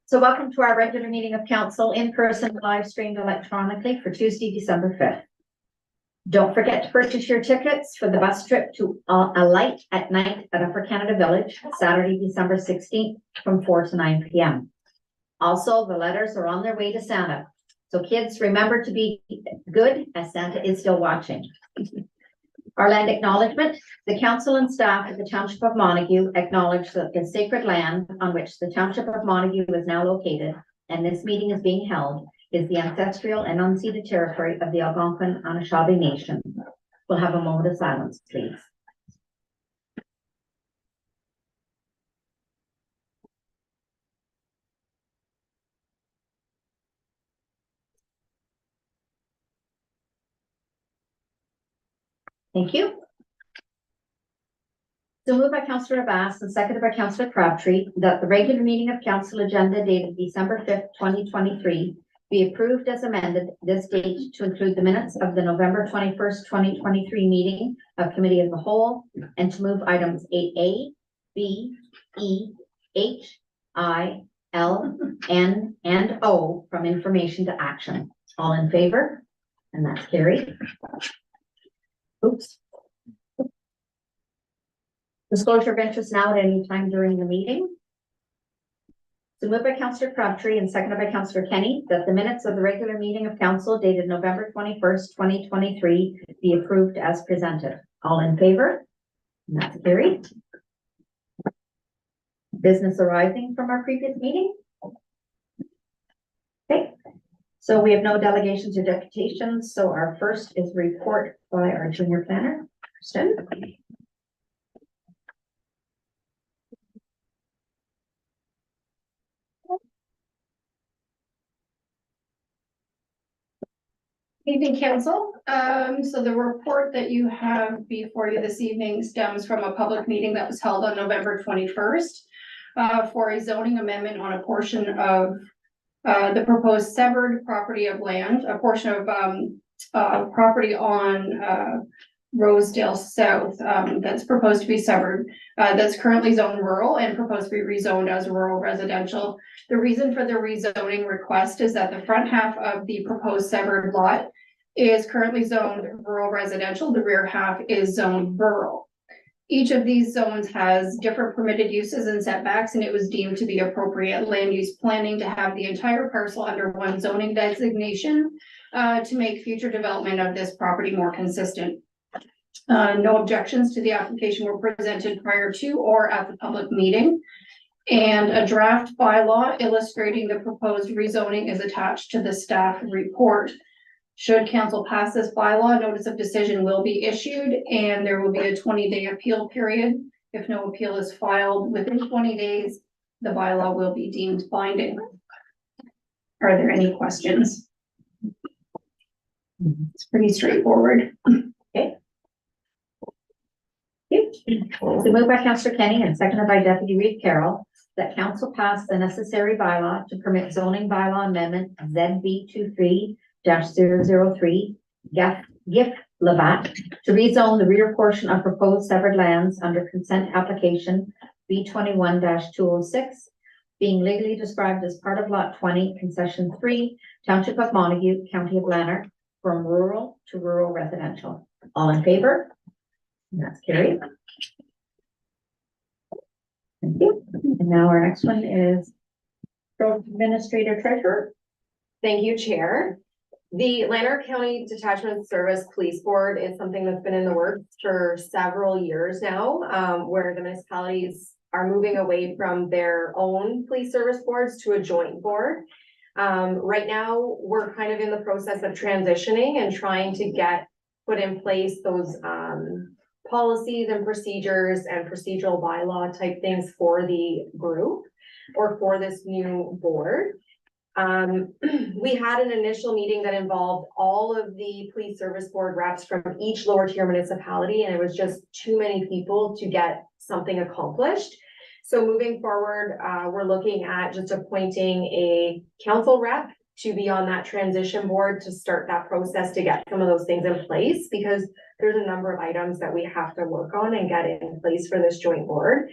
So welcome to our regular meeting of council in person, live streamed electronically for Tuesday, December 5th. Don't forget to purchase your tickets for the bus trip to A Light at Night at Upper Canada Village, Saturday, December 16th from 4 to 9 p.m. Also, the letters are on their way to Santa. So kids, remember to be good as Santa is still watching. Our land acknowledgement. The council and staff of the Township of Montague acknowledge that the sacred land on which the Township of Montague is now located and this meeting is being held is the ancestral and unceded territory of the Algonquin Anishinaabe Nation. We'll have a moment of silence, please. Thank you. So moved by Councillor Abbas and seconded by Councillor Crabtree that the regular meeting of council agenda dated December 5th, 2023 be approved as amended this date to include the minutes of the November 21st, 2023 meeting of Committee of the Whole and to move items 8A, B, E, H, I, L, N, and O from information to action. All in favor? And that's carried. Oops. Disclosure of interest now at any time during the meeting. So moved by Councillor Crabtree and seconded by Councillor Kenny that the minutes of the regular meeting of council dated November 21st, 2023 be approved as presented. All in favor? And that's carried. Business arising from our previous meeting. Okay. So we have no delegations or deputations. So our first is report by our junior planner, Kristen. Evening, council. So the report that you have before you this evening stems from a public meeting that was held on November 21st for a zoning amendment on a portion of the proposed severed property of land, a portion of property on Rosedale South that's proposed to be severed, that's currently zoned rural and proposed to be rezoned as rural residential. The reason for the rezoning request is that the front half of the proposed severed lot is currently zoned rural residential. The rear half is zoned rural. Each of these zones has different permitted uses and setbacks, and it was deemed to be appropriate land use planning to have the entire parcel under one zoning designation to make future development of this property more consistent. No objections to the application were presented prior to or at the public meeting. And a draft bylaw illustrating the proposed rezoning is attached to the staff report. Should council pass this bylaw, notice of decision will be issued and there will be a 20-day appeal period. If no appeal is filed within 20 days, the bylaw will be deemed binding. Are there any questions? It's pretty straightforward. Okay. So moved by Councillor Kenny and seconded by Deputy Reid Carroll that council pass the necessary bylaw to permit zoning bylaw amendment ZB23-003 GIF Lavat to rezone the rear portion of proposed severed lands under consent application B21-206 being legally described as part of lot 20 concession 3 Township of Montague, County of Lanark from rural to rural residential. All in favor? And that's carried. Thank you. And now our next one is Administrator Treasurer. Thank you, Chair. The Lanark County Detachment Service Police Board is something that's been in the works for several years now, where the municipalities are moving away from their own police service boards to a joint board. Right now, we're kind of in the process of transitioning and trying to put in place those policies and procedures and procedural bylaw type things for the group or for this new board. We had an initial meeting that involved all of the police service board reps from each lower tier municipality, and it was just too many people to get something accomplished. So moving forward, we're looking at just appointing a council rep to be on that transition board to start that process to get some of those things in place, because there's a number of items that we have to work on and get in place for this joint board.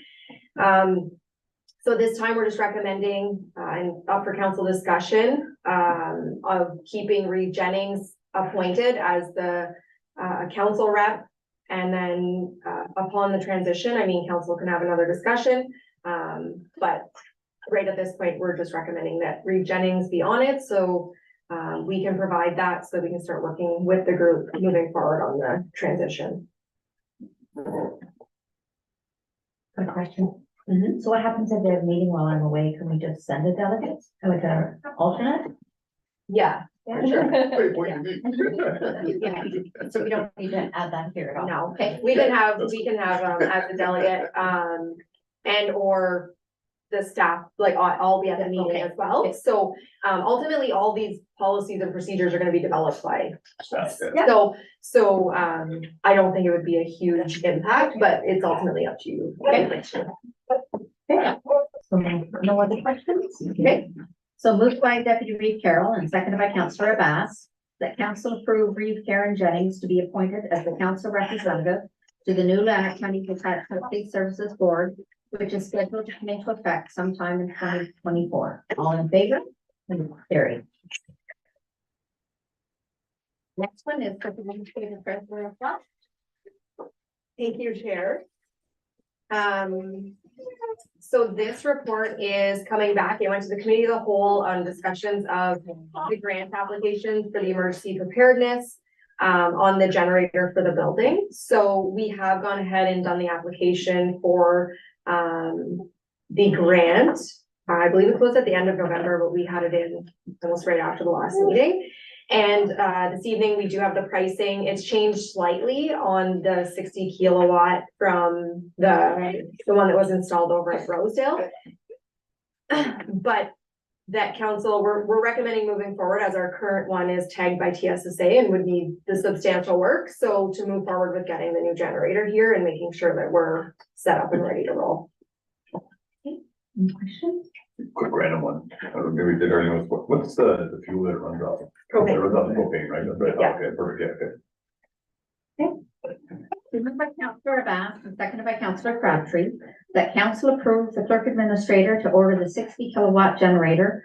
So this time we're just recommending, and up for council discussion, of keeping Reeve Jennings appointed as the, council rep. And then, upon the transition, I mean, council can have another discussion. But right at this point, we're just recommending that Reeve Jennings be on it, so, we can provide that, so we can start working with the group moving forward on the transition. Good question. So what happens if they have a meeting while I'm away? Can we just send a delegate, like a alternate? Yeah, sure. Wait, what do you mean? Yeah. So we don't need to add that here at all. No, Okay. we can have, as a delegate, and or the staff, like, I'll be at the meeting Okay. as well. Okay. So, ultimately, all these policies and procedures are gonna be developed by Staff, yeah. So, I don't think it would be a huge impact, but it's ultimately up to you. Okay. So no other questions? Okay. So moved by Deputy Reeve Carroll and seconded by Councillor Abbas, that council approve Reeve Karen Jennings to be appointed as the council representative to the new Lanark County Detached Police Services Board, which is scheduled to come into effect sometime in 2024. All in favor? Carried. Next one is for the administrative treasurer of Flush. Thank you, Chair. So this report is coming back. It went to the committee of the whole on discussions of the grant application for the emergency preparedness on the generator for the building. So we have gone ahead and done the application for the grant. I believe it closed at the end of November, but we had it in almost right after the last meeting. And this evening, we do have the pricing. It's changed slightly on the 60 kilowatt from the one that was installed over at Rosedale. But that council, we're recommending moving forward as our current one is tagged by TSSA and would need the substantial work. So to move forward with getting the new generator here and making sure that we're set up and ready to roll. Any questions? Quick random one. Maybe we did already know, what's the fuel that it runs off? Propane. It runs off propane, right? That's right. Yeah. Okay, perfect, yeah, okay. Moved by Councillor Abbas and seconded by Councillor Crabtree, that council approves the clerk administrator to order the 60 kilowatt generator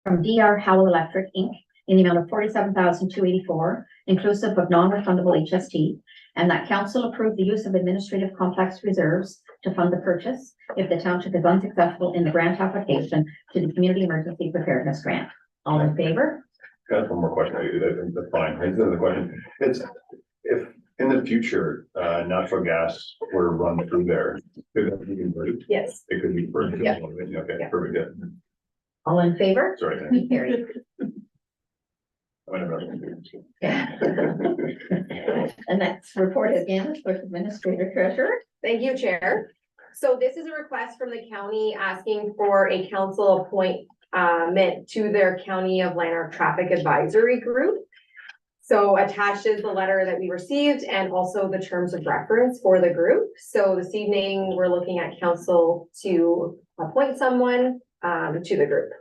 from DR Howell Electric Inc. in the amount of 47,284, inclusive of non-refundable HST, and that council approve the use of administrative complex reserves to fund the purchase if the township is unsuccessful in the grant application to the Community Emergency Preparedness Grant. All in favor? Got one more question. I think that's fine. Here's the question. It's, if in the future, natural gas were to run through there, could that be converted? Yes. It could be burned. Yeah. Okay, Yeah. perfect, yeah. All in favor? Sorry. Carried. Whatever. And that's report again, clerk administrator treasurer. Thank you, Chair. So this is a request from the county asking for a council appointment to their County of Lanark Traffic Advisory Group. So attached is the letter that we received and also the terms of reference for the group. So this evening, we're looking at council to appoint someone to the group.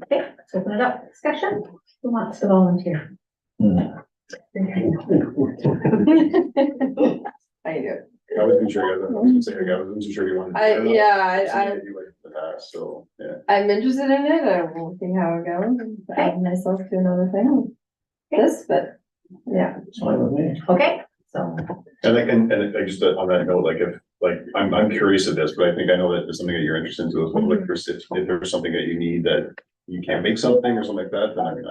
Okay, let's open it up. Discussion. Who wants to volunteer? I do. I wasn't sure, I was gonna say, I wasn't sure you wanted. I You like the past, so, yeah. I'm interested in it. We'll see how it goes. Add myself to another thing. This, but yeah. It's fine with me. Okay, so And I just on that note, like I'm curious of this, but I think I know that there's something that you're interested in too as well. Like if there's something that you need that you can't make something or something like that, then I mean,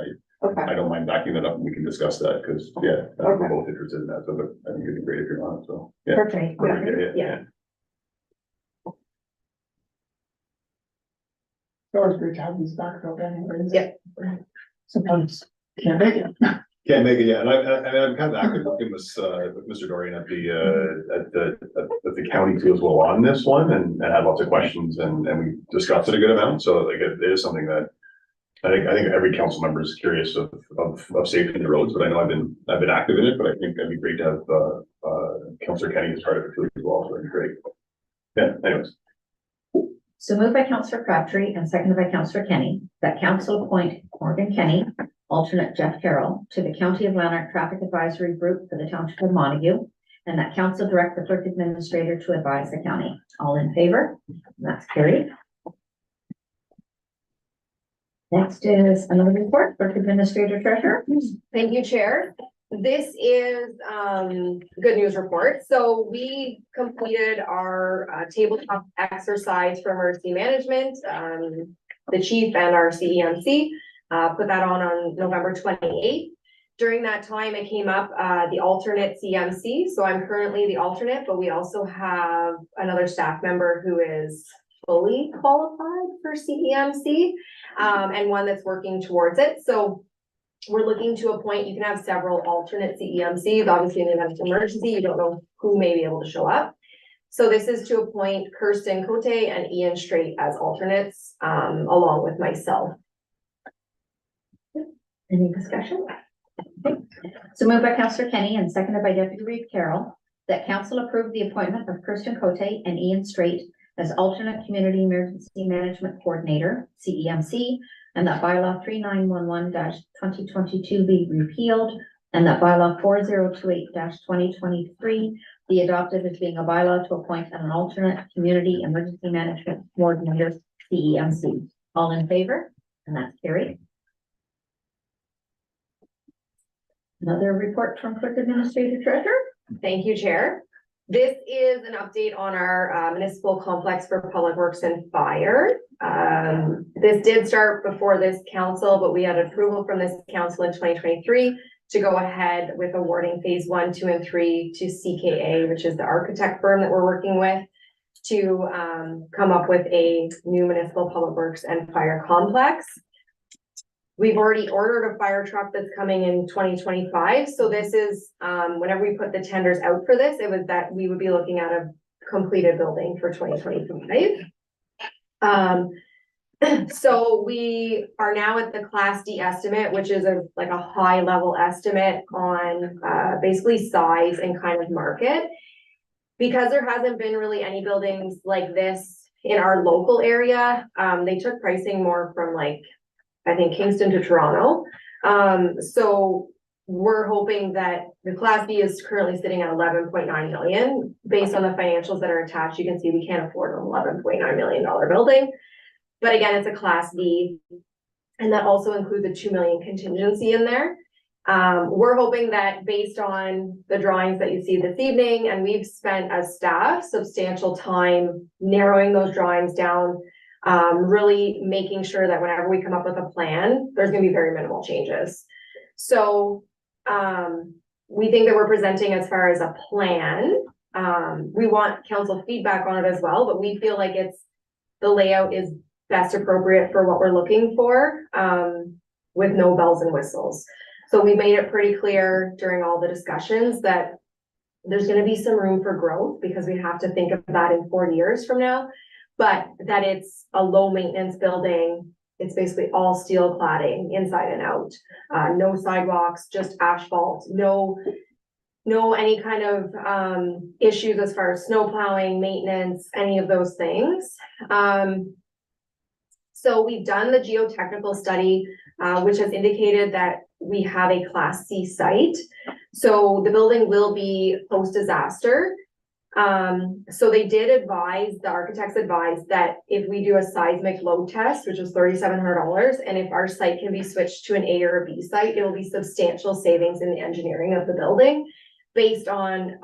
Okay. I don't mind backing that up and we can discuss that because, yeah, we're Okay. both interested in that. So I think it'd be great if you're on it. So, yeah. perfect. Yeah. It's always great to have these back filled anyways. Yep. Sometimes can't make it. Can't make it, yeah, and I'm kind of active working with Mr. Dorian at the county too as well on this one and had lots of questions and we discussed it a good amount, so like it is something that I think every council member is curious of safety in the roads, but I know I've been active in it, but I think it'd be great to have Councillor Kenny as part of it too as well, so it'd be great. Yeah, anyways. So moved by Councillor Crabtree and seconded by Councillor Kenny, that council appoint Morgan Kenny, alternate Jeff Carroll, to the County of Lanark Traffic Advisory Group for the Township of Montague, and that council direct the clerk administrator to advise the county. All in favor? That's carried. Next is another report, clerk administrator treasurer. Thank you, Chair. This is good news report. So we completed our tabletop exercise for emergency management. The chief and our CEMC put that on November 28th. During that time, it came up the alternate CMC. So I'm currently the alternate, but we also have another staff member who is fully qualified for CEMC and one that's working towards it. So we're looking to appoint, you can have several alternate CEMCs. Obviously, in the event of emergency, you don't know who may be able to show up. So this is to appoint Kirsten Cote and Ian Straight as alternates, along with myself. Any discussion? Okay. So moved by Councillor Kenny and seconded by Deputy Reeve Carroll, that council approve the appointment of Kirsten Cote and Ian Straight as alternate Community Emergency Management Coordinator, CEMC, and that bylaw 3911-2022 be repealed, and that bylaw 4028-2023 be adopted as being a bylaw to appoint an alternate Community Emergency Management Coordinator, CEMC. All in favor? And that's carried. Another report from Clerk Administrator Treasurer. Thank you, Chair. This is an update on our municipal complex for public works and fire. This did start before this council, but we had approval from this council in 2023 to go ahead with awarding phase 1, 2, and 3 to CKA, which is the architect firm that we're working with, to come up with a new municipal public works and fire complex. We've already ordered a fire truck that's coming in 2025. So this is, whenever we put the tenders out for this, it was that we would be looking at a completed building for 2025. So we are now at the Class D estimate, which is like a high level estimate on basically size and kind of market. Because there hasn't been really any buildings like this in our local area, they took pricing more from like, I think Kingston to Toronto. So we're hoping that the Class B is currently sitting at 11.9 million. Based on the financials that are attached, you can see we can't afford an $11.9 million building. But again, it's a Class B, and that also includes a 2 million contingency in there. We're hoping that based on the drawings that you see this evening, and we've spent as staff substantial time narrowing those drawings down, really making sure that whenever we come up with a plan, there's gonna be very minimal changes. So we think that we're presenting as far as a plan. We want council feedback on it as well, but we feel like the layout is best appropriate for what we're looking for, with no bells and whistles. So we made it pretty clear during all the discussions that there's gonna be some room for growth, because we have to think of that in 4 years from now. But that it's a low maintenance building. It's basically all steel cladding inside and out. No sidewalks, just asphalt, no any kind of issues as far as snow plowing, maintenance, any of those things. So we've done the geotechnical study, which has indicated that we have a Class C site. So the building will be post-disaster. So they did advise, the architects advised that if we do a seismic load test, which is $3,700, and if our site can be switched to an A or a B site, it will be substantial savings in the engineering of the building based on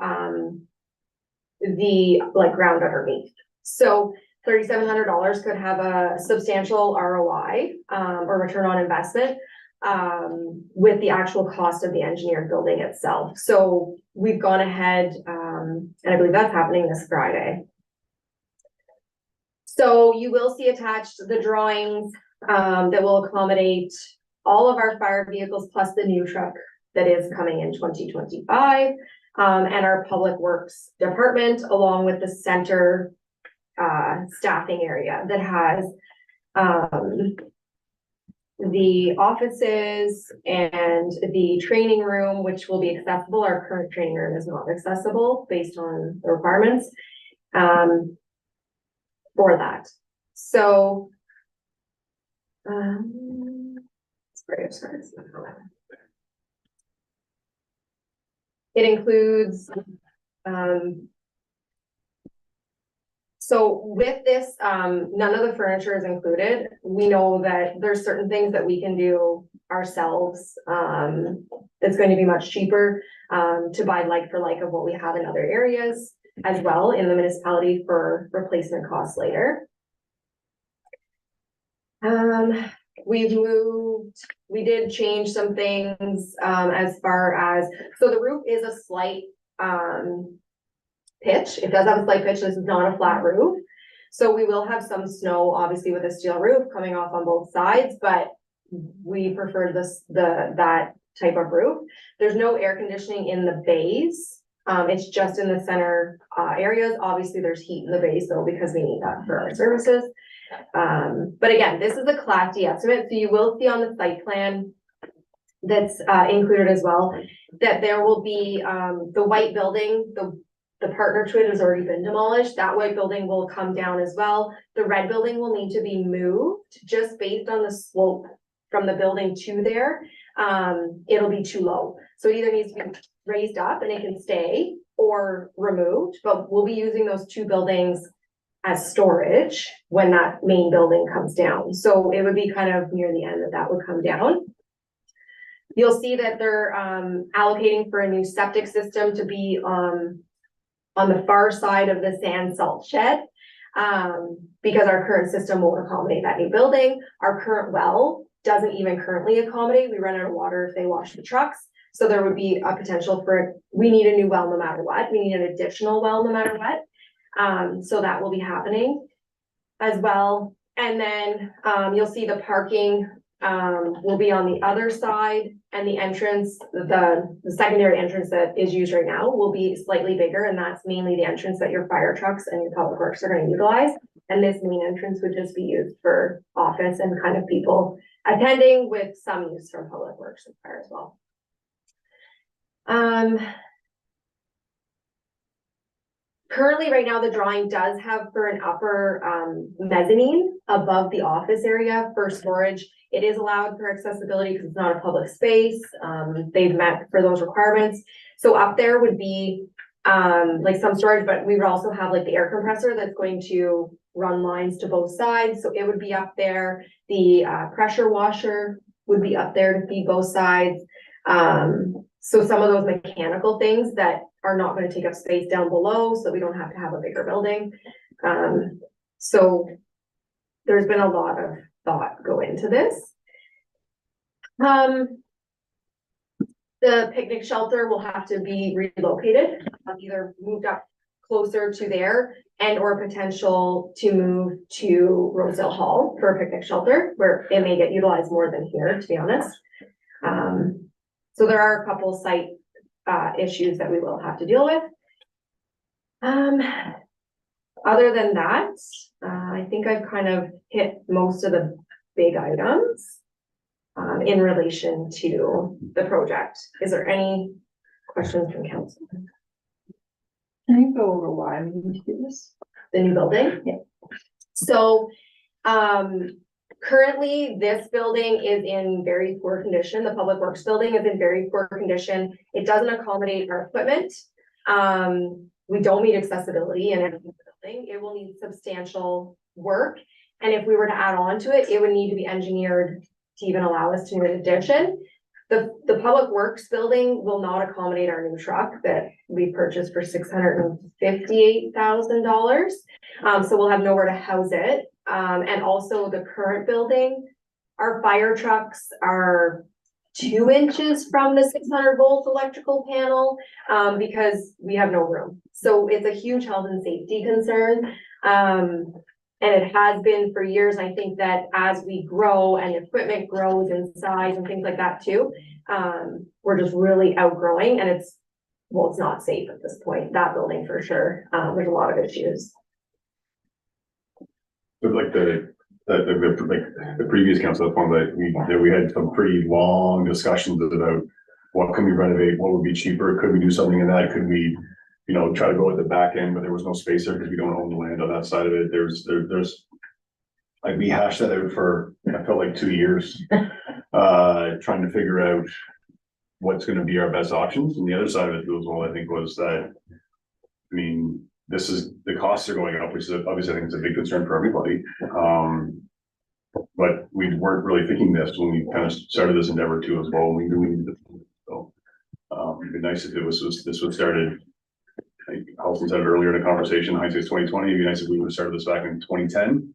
the ground underneath. So $3,700 could have a substantial ROI or return on investment with the actual cost of the engineered building itself. So we've gone ahead, and I believe that's happening this Friday. So you will see attached the drawings that will accommodate all of our fire vehicles plus the new truck that is coming in 2025, and our public works department, along with the center staffing area that has the offices and the training room, which will be accessible. Our current training room is not accessible based on the requirements for that. So it includes So with this, none of the furniture is included. We know that there's certain things that we can do ourselves. It's going to be much cheaper, to buy like for like of what we have in other areas as well in the municipality for replacement costs later. We did change some things, as far as, so the roof is a slight, pitch. It does have a slight pitch. This is not a flat roof. So we will have some snow, obviously with a steel roof coming off on both sides, but we prefer that type of roof. There's no air conditioning in the bays. It's just in the center, areas. Obviously there's heat in the base though, because we need that for our services. But again, this is a Class D estimate. So you will see on the site plan that's, included as well, that there will be, the white building, the partner to it has already been demolished. That white building will come down as well. The red building will need to be moved just based on the slope from the building to there. It'll be too low. So it either needs to be raised up and it can stay or removed, but we'll be using those two buildings as storage when that main building comes down. So it would be kind of near the end that would come down. You'll see that they're allocating for a new septic system to be on the far side of the sand salt shed, because our current system won't accommodate that new building. Our current well doesn't even currently accommodate. We run out of water if they wash the trucks. So there would be a potential for, we need a new well no matter what. We need an additional well no matter what. So that will be happening as well. And then you'll see the parking will be on the other side, and the entrance, the secondary entrance that is used right now will be slightly bigger, and that's mainly the entrance that your fire trucks and your public works are going to utilize. And this main entrance would just be used for office and kind of people attending, with some use from public works and fire as well. Currently, right now, the drawing does have for an upper mezzanine above the office area for storage. It is allowed for accessibility because it's not a public space. They've met for those requirements. So up there would be like some storage, but we would also have like the air compressor that's going to run lines to both sides. So it would be up there. The pressure washer would be up there to feed both sides. So some of those mechanical things that are not going to take up space down below, so we don't have to have a bigger building. So there's been a lot of thought go into this. The picnic shelter will have to be relocated, either moved up closer to there, and or potential to move to Rosedale Hall for a picnic shelter, where it may get utilized more than here, to be honest. So there are a couple site issues that we will have to deal with. Other than that, I think I've kind of hit most of the big items in relation to the project. Is there any questions from council? Can you go over why we need to do this? The new building? Yeah. So, currently, this building is in very poor condition. The Public Works building is in very poor condition. It doesn't accommodate our equipment. We don't meet accessibility in any building. It will need substantial work. And if we were to add on to it, it would need to be engineered to even allow us to do an addition. The Public Works building will not accommodate our new truck that we purchased for $658,000. So we'll have nowhere to house it. And also the current building, our fire trucks are 2 inches from the 600-volt electrical panel, because we have no room. So it's a huge health and safety concern. And it has been for years. I think that as we grow and equipment grows in size and things like that too, we're just really outgrowing, and it's not safe at this point. That building for sure. There's a lot of issues. But like the previous council found that we had some pretty long discussions about what can we renovate, what would be cheaper, could we do something in that, could we, try to go at the back end, but there was no space there because we don't own the land on that side of it. There's like, we hashed that out for, I felt like 2 years, trying to figure out what's going to be our best options. And the other side of it as well, I think, was that I mean, the costs are going up, which is obviously, I think it's a big concern for everybody. But we weren't really thinking this when we kind of started this endeavor too as well. We knew we needed to, so. It'd be nice if this was started, like Alison said earlier in a conversation, hindsight's 2020. It'd be nice if we would have started this back in 2010.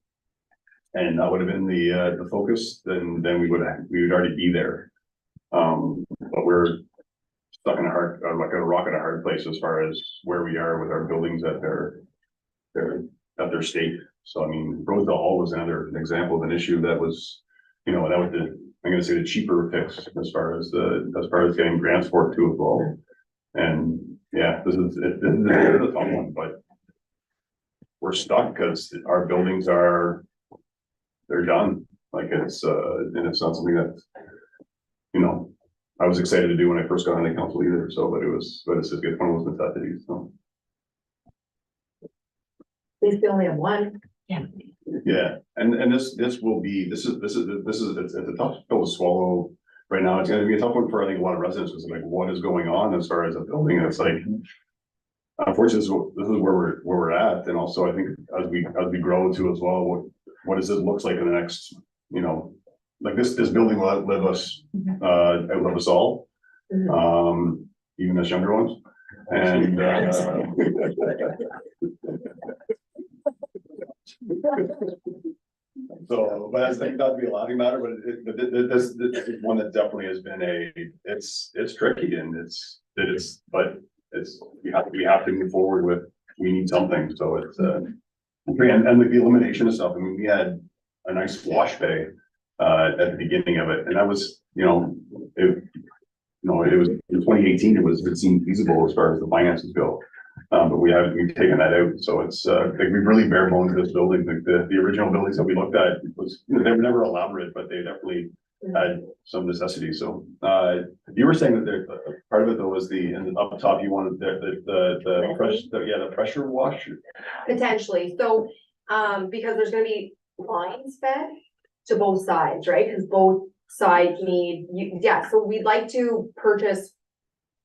And that would have been the focus, then we would already be there. But we're stuck in like a rock in a hard place as far as where we are with our buildings at their state. So I mean, Rosedale Hall was another example of an issue that was, that was I'm gonna say the cheaper fix as far as getting grants for it too as well. And yeah, this is a tough one, but we're stuck because our buildings they're done. Like and it's not something that, I was excited to do when I first got on the council either. So, but it's just one of those necessities, so. At least we only have one. Yeah, and this is it's a tough pill to swallow right now. It's gonna be a tough one for I think a lot of residents, is like what is going on as far as a building, and it's like unfortunately this is where we're at. And also I think as we grow too as well, what does it looks like in the next, like this building will outlive us all, even us younger ones. And so, but I think that'd be a laughing matter, but this is one that definitely has been it's tricky, and we have to move forward with, we need something, so it's and the elimination of stuff. I mean, we had a nice wash bay at the beginning of it, and that was, it was in 2018, it seemed feasible as far as the finances go. But we've taken that out, so it's like we've really bare bones this building. Like the original buildings that we looked at they were never elaborate, but they definitely had some necessity. So you were saying that part of it though was up top you wanted the pressure washer. Potentially, so because there's gonna be lines fed to both sides, right? Because both sides so we'd like to purchase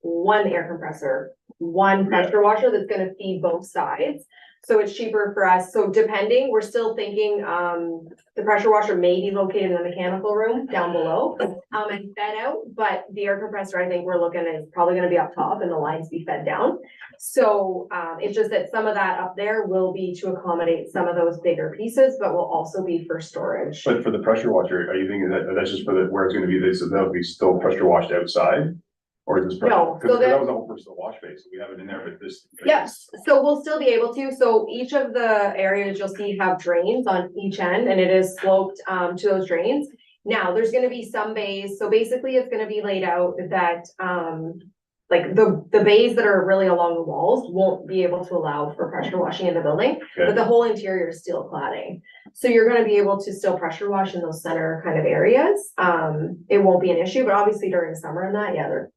one air compressor, one pressure washer that's gonna feed both sides. So it's cheaper for us. So depending, we're still thinking, the pressure washer may be located in the mechanical room down below, and fed out, but the air compressor, I think we're looking is probably gonna be up top and the lines be fed down. So, it's just that some of that up there will be to accommodate some of those bigger pieces, but will also be for storage. But for the pressure washer, are you thinking that's just for where it's gonna be, so that'll be still pressure washed outside? Or is this? No, because that was all first the wash bay, so we have it in there, but this. Yes, so we'll still be able to, so each of the areas you'll see have drains on each end, and it is sloped to those drains. Now, there's gonna be some bays, so basically it's gonna be laid out that like the bays that are really along the walls won't be able to allow for pressure washing in the building, but the whole interior is steel cladding. So you're gonna be able to still pressure wash in those center kind of areas. It won't be an issue, but obviously during summer and that,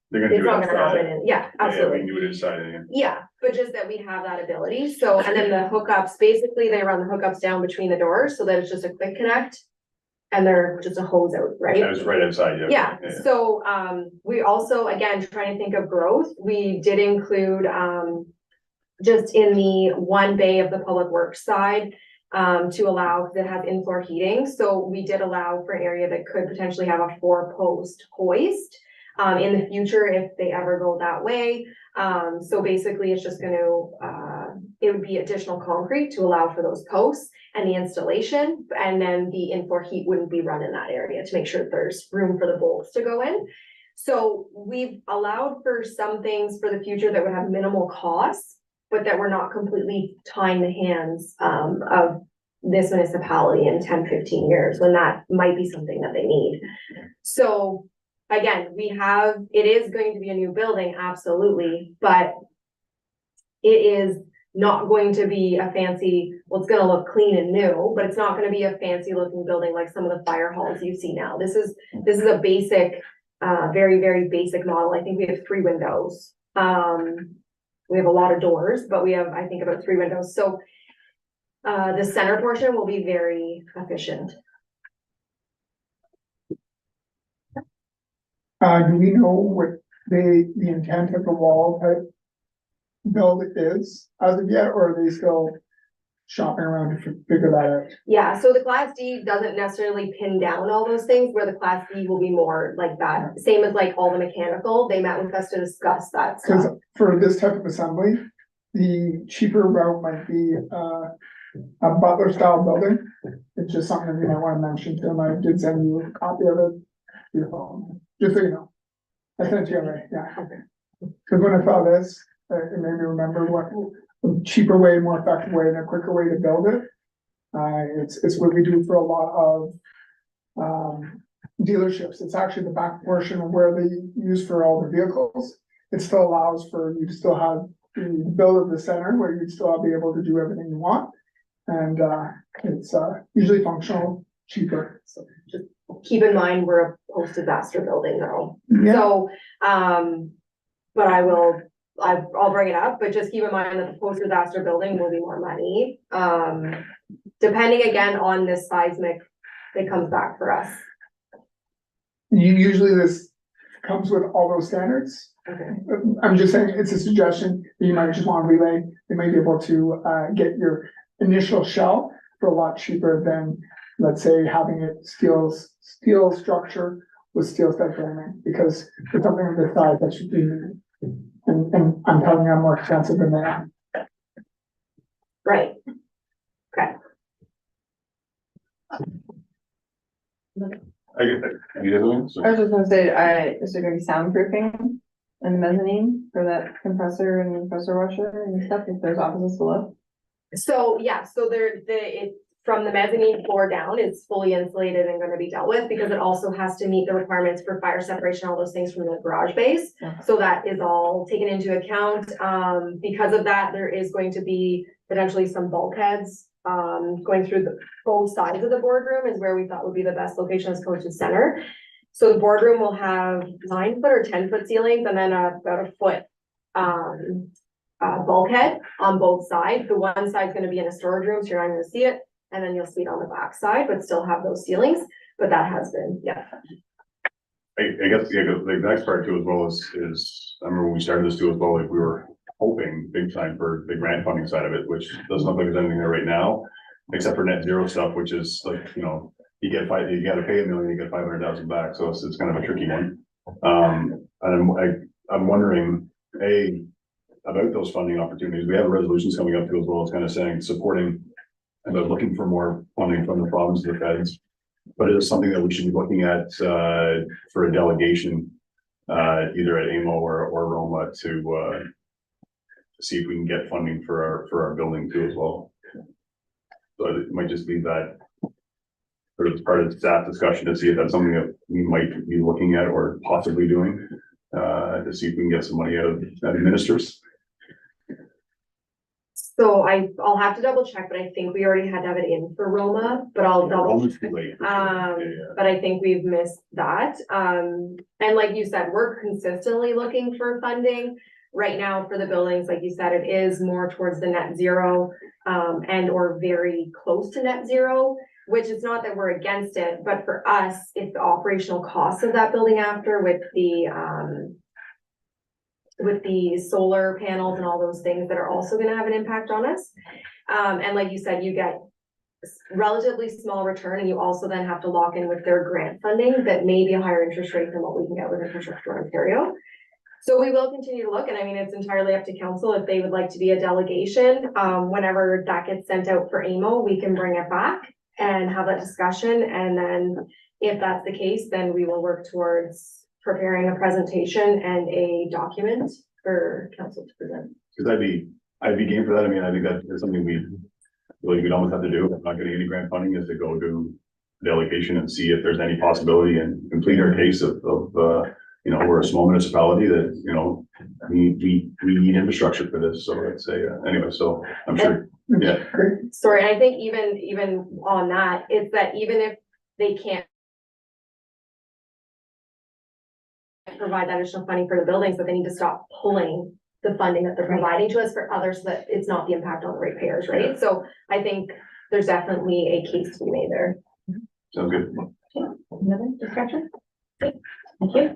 they're gonna it's do it not gonna outside. happen. Absolutely. Yeah, we can do it inside. Yeah, but just that we have that ability. So, and then the hookups, basically they run the hookups down between the doors so that it's just a quick connect. And they're just a hose out, right? That was right outside, Yeah, so, we also, again, trying to think of growth, we did include, just in the one bay of the public works side, to allow, that have in-floor heating. So we did allow for an area that could potentially have a 4-post hoist, in the future, if they ever go that way. So basically it's just it would be additional concrete to allow for those posts and the installation, and then the in-floor heat wouldn't be run in that area to make sure that there's room for the bolts to go in. So we've allowed for some things for the future that would have minimal costs, but that we're not completely tying the hands of this municipality in 10-15 years, when that might be something that they need. So again, it is going to be a new building, absolutely, but it is not going to be a fancy, well, it's gonna look clean and new, but it's not gonna be a fancy looking building like some of the fire halls you see now. This is a basic, very, very basic model. I think we have 3 windows. We have a lot of doors, but we have, I think, about 3 windows. So the center portion will be very efficient. Do we know what the intent of the wall type build is as of yet, or are they still shopping around to figure that out? Yeah, so the Class D doesn't necessarily pin down all those things, where the Class B will be more like that, same as like all the mechanical, they met with us to discuss that Cause stuff. for this type of assembly, the cheaper route might be, a Butler style building. It's just something that you might wanna mention to them. I did send you a copy of it to your phone, just so you know. I sent you already, yeah. Cause when I saw this, it made me remember what a cheaper way, more effective way, and a quicker way to build it. It's what we do for a lot of, dealerships. It's actually the back portion of where they use for all the vehicles. It still allows for you to still have the build of the center where you'd still be able to do everything you want. And, it's, usually functional, cheaper, so. Just keep in mind, we're a post-disaster building though. Yeah, So, but I'll bring it up, but just keep in mind that the post-disaster building will be more money. Depending again on this seismic that comes back for us. usually this comes with all those standards. Okay. I'm just saying, it's a suggestion, that you might just want to relay, they might be able to, get your initial shell for a lot cheaper than, let's say, having it steel structure with steel stud framing, because for something of this size, that should be, and I'm telling you, I'm more expensive than that. Right. Okay. You guys doing? I was just gonna say, is there gonna be soundproofing in the mezzanine for that compressor and pressure washer and stuff, if there's offices below? So, yeah, so from the mezzanine floor down, it's fully insulated and gonna be dealt with, because it also has to meet the requirements for fire separation, all those things from the garage base. Okay. So that is all taken into account. Because of that, there is going to be potentially some bulkheads, going through both sides of the boardroom is where we thought would be the best location as opposed to center. So the boardroom will have 9-foot or 10-foot ceilings, and then about a foot, bulkhead on both sides. The one side's gonna be in a storage room, so you're not gonna see it. And then you'll see it on the back side, but still have those ceilings, but that has been, yeah. I guess, yeah, the next part too as well is, I remember when we started this too as well, like we were hoping big time for the grant funding side of it, which doesn't look like there's anything there right now. Except for net zero stuff, which is like, you know, you gotta pay $1 million, you get 500,000 back, so it's kind of a tricky one. And I'm wondering, about those funding opportunities, we have resolutions coming up too as well, it's kind of saying, supporting about looking for more funding from the province to the feds. But it is something that we should be looking at, for a delegation, either at AMO or Roma to see if we can get funding for our building too as well. So it might just be that sort of part of the staff discussion to see if that's something that we might be looking at or possibly doing, to see if we can get some money out of ministers. So I'll have to double check, but I think we already had to have it in for Roma, but I'll double. Almost too late. But I think we've missed that. And like you said, we're consistently looking for funding. Right now for the buildings, like you said, it is more towards the net zero, and or very close to net zero, which is not that we're against it, but for us, it's the operational costs of that building after with the solar panels and all those things that are also gonna have an impact on us. And like you said, you get relatively small return, and you also then have to lock in with their grant funding that may be a higher interest rate than what we can get with Infrastructure Ontario. So we will continue to look, and I mean, it's entirely up to council if they would like to be a delegation. Whenever that gets sent out for AMO, we can bring it back and have that discussion. And then if that's the case, then we will work towards preparing a presentation and a document for council to present. Cause I'd be game for that. I mean, I think that is something we'd almost have to do. If I'm not getting any grant funding, is to go do delegation and see if there's any possibility and complete our case of you know, we're a small municipality that, you know, we need infrastructure for this. So I'd say, anyway, so I'm sure, yeah. Sorry, I think even on that, it's that even if they can't provide that additional funding for the buildings, but they need to stop pulling the funding that they're providing to us for others, so that it's not the impact on the ratepayers, right? So I think there's definitely a case to be made there. Sounds good. Another discussion? Thank you.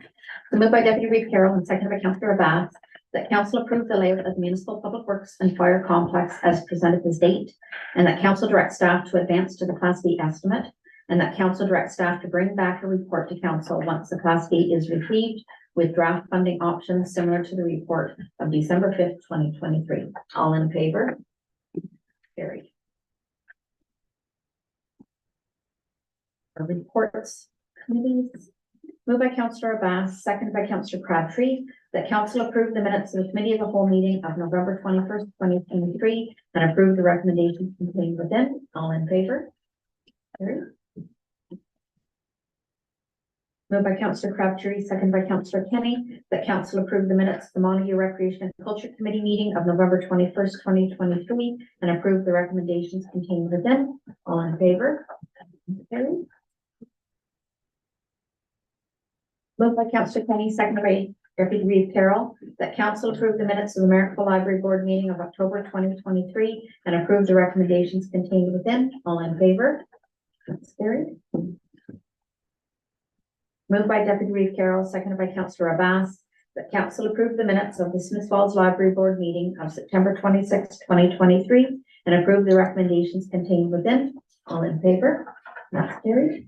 So moved by Deputy Reeve Carroll and seconded by Councillor Bass that council approve the layout of the municipal public works and fire complex as presented this date, and that council direct staff to advance to the Class B estimate, and that council direct staff to bring back a report to council once the Class B is received with draft funding options similar to the report of December 5th, 2023. All in favor? Carried. Reports, committees. Moved by Councillor Abbas, seconded by Councillor Crabtree, that council approve the minutes of the committee of the whole meeting of November 21st, 2023, and approve the recommendations contained within. All in favor? Carried. Moved by Councillor Crabtree, seconded by Councillor Kenny, that council approve the minutes of the Montague Recreation and Culture Committee meeting of November 21st, 2023, and approve the recommendations contained within. All in favor? Carried. Moved by Councillor Kenny, seconded by Deputy Reeve Carroll, that council approve the minutes of the Marrickville Library Board meeting of October 2023 and approve the recommendations contained within. All in favor? That's carried. Moved by Deputy Reeve Carroll, seconded by Councillor Abbas, that council approve the minutes of the Smith Falls Library Board meeting of September 26, 2023 and approve the recommendations contained within. All in favor? That's carried.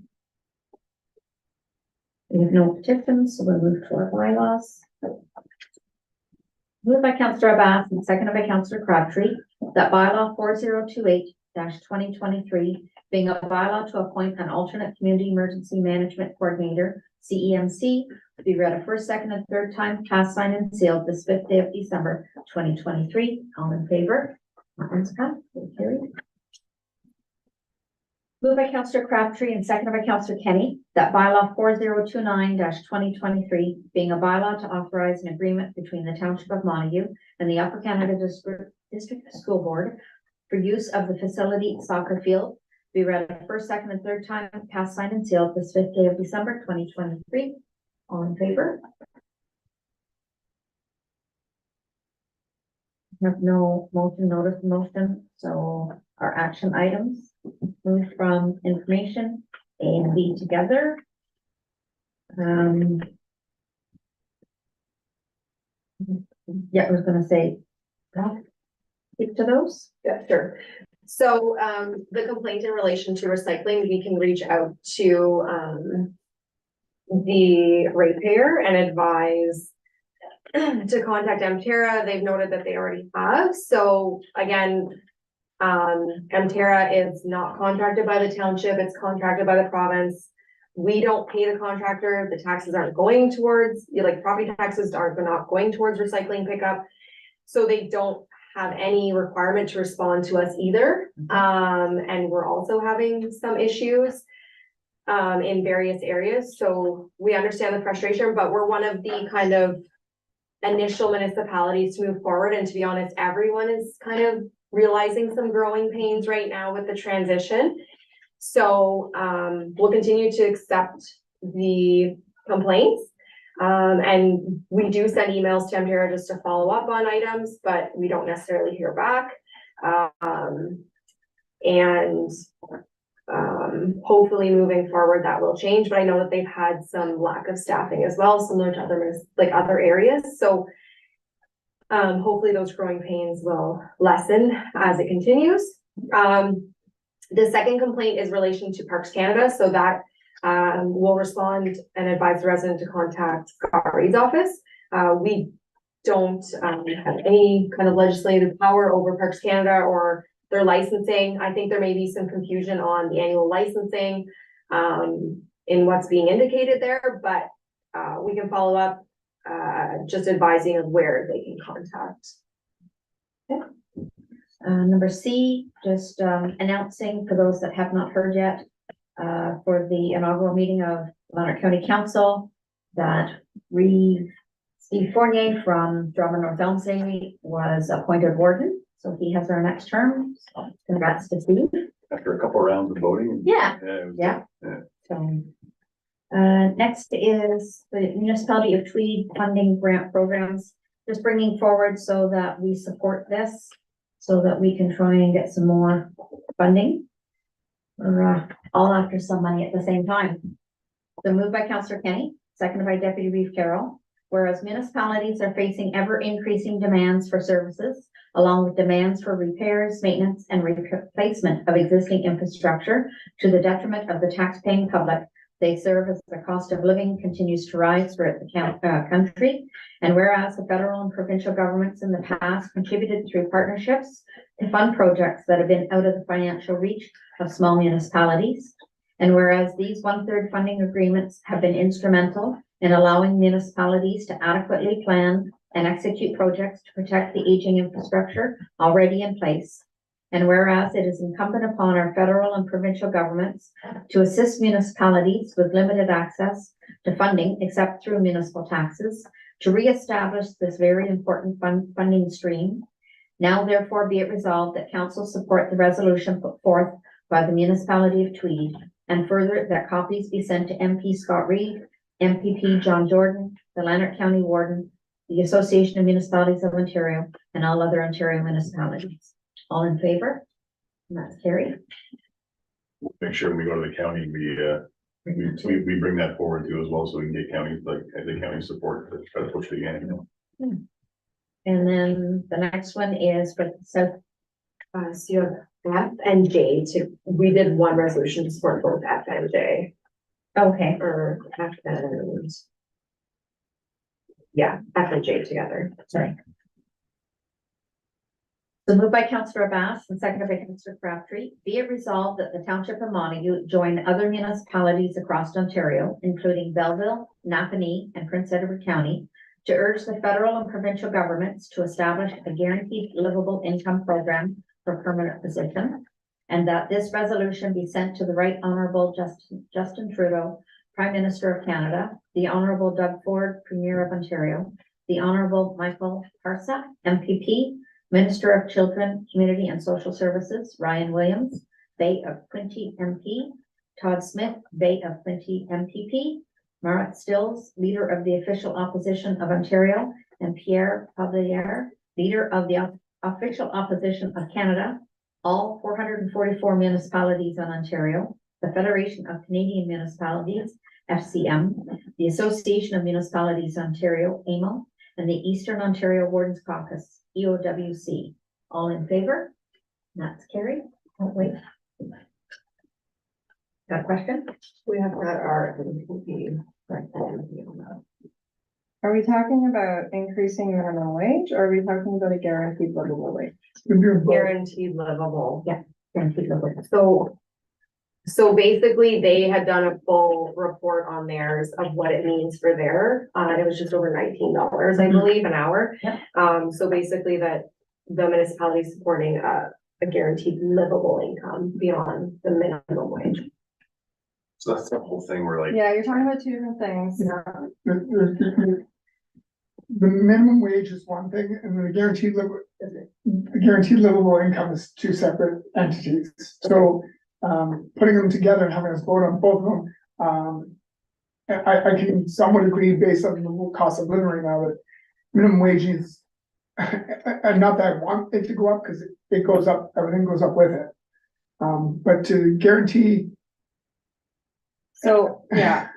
We have no petitions, so we'll move to our bylaws. Moved by Councillor Abbas and seconded by Councillor Crabtree, that bylaw 4028-2023, being a bylaw to appoint an alternate community emergency management coordinator, CEMC, to be read a first, second, and third time, passed, signed, and sealed this 5th day of December, 2023. All in favor? That one's passed. Carried. Moved by Councillor Crabtree and seconded by Councillor Kenny, that bylaw 4029-2023, being a bylaw to authorize an agreement between the Township of Montague and the Upper Canada District School Board for use of the facility soccer field, be read a first, second, and third time, passed, signed, and sealed this 5th day of December, 2023. All in favor? Have no motion, notice of motion, so our action items move from information A and B together. Yeah, I was gonna say, speak to those. Yeah, sure. So, the complaint in relation to recycling, we can reach out to, the ratepayer and advise to contact Mterra. They've noted that they already have. So again, Mterra is not contracted by the township. It's contracted by the province. We don't pay the contractor. The taxes aren't going towards, like property taxes are not going towards recycling pickup. So they don't have any requirement to respond to us either. And we're also having some issues in various areas. So we understand the frustration, but we're one of the kind of initial municipalities to move forward. And to be honest, everyone is kind of realizing some growing pains right now with the transition. So we'll continue to accept the complaints. And we do send emails to Mterra just to follow up on items, but we don't necessarily hear back. Hopefully moving forward that will change, but I know that they've had some lack of staffing as well, similar to other areas. So hopefully those growing pains will lessen as it continues. The second complaint is relation to Parks Canada, so that will respond and advise the resident to contact Gary's office. We don't have any kind of legislative power over Parks Canada or their licensing. I think there may be some confusion on the annual licensing in what's being indicated there, but we can follow up just advising of where they can contact. Okay. Number C, just announcing for those that have not heard yet, for the inaugural meeting of Lanark County Council, that Steve Fournier from Drummond North Elmslie was appointed warden. So he has our next term. So congrats to Steve. After a couple of rounds of voting. Yeah. it was- Yeah. yeah. So, next is the Municipality of Tweed funding grant programs, just bringing forward so that we support this, so that we can try and get some more funding. We're all after some money at the same time. So moved by Councillor Kenny, seconded by Deputy Reeve Carroll, whereas municipalities are facing ever increasing demands for services, along with demands for repairs, maintenance, and replacement of existing infrastructure to the detriment of the taxpaying public they serve as the cost of living continues to rise throughout the country. And whereas the federal and provincial governments in the past contributed through partnerships to fund projects that have been out of the financial reach of small municipalities. And whereas these 1/3 funding agreements have been instrumental in allowing municipalities to adequately plan and execute projects to protect the aging infrastructure already in place. And whereas it is incumbent upon our federal and provincial governments to assist municipalities with limited access to funding except through municipal taxes to reestablish this very important funding stream. Now therefore be it resolved that council support the resolution put forth by the municipality of Tweed, and further that copies be sent to MP Scott Reed, MPP John Jordan, the Lanark County Warden, the Association of Municipalities of Ontario, and all other Ontario municipalities. All in favor? And that's carried. Make sure when we go to the county, we bring that forward too as well, so we can get counties, like, the county support to try to push it again. And then the next one is for South. So you have F and J we did one resolution to support both F and J, Okay, or F and. Yeah, F and J together. sorry. So moved by Councillor Bass and seconded by Councillor Crabtree. Be it resolved that the Township of Montague join other municipalities across Ontario, including Belleville, Napanee, and Prince Edward County, to urge the federal and provincial governments to establish a guaranteed livable income program for permanent position, and that this resolution be sent to the Right Honorable Justin Trudeau, Prime Minister of Canada, the Honorable Doug Ford, Premier of Ontario, the Honorable Michael Parsa, MPP, Minister of Children, Community and Social Services, Ryan Williams, Bay of Quinte MP, Todd Smith, Bay of Quinte MPP, Marat Stills, Leader of the Official Opposition of Ontario, and Pierre Pavlier, Leader of the Official Opposition of Canada, all 444 municipalities in Ontario, the Federation of Canadian Municipalities, FCM, the Association of Municipalities Ontario, AMO, and the Eastern Ontario Wardens Caucus, EOWC. All in favor? That's carried. Oh, wait. Got a question? We have got our MPP. Are we talking about increasing minimum wage or are we talking about a guaranteed livable wage? We're doing both. Guaranteed livable. Guaranteed livable. So basically, they had done a full report on theirs of what it means for their, it was just over $19, I believe, an hour. Yeah. So basically that the municipality is supporting a guaranteed livable income beyond the minimum wage. So that's the whole thing where like, Yeah, you're talking about two different things. Yeah, the minimum wage is one thing, and the guaranteed livable income is two separate entities. So, putting them together and having us vote on both of them, I can somewhat agree based on the cost of living right now that minimum wage is, and not that I want it to go up, because it goes up, everything goes up with it. But to guarantee. So, yeah,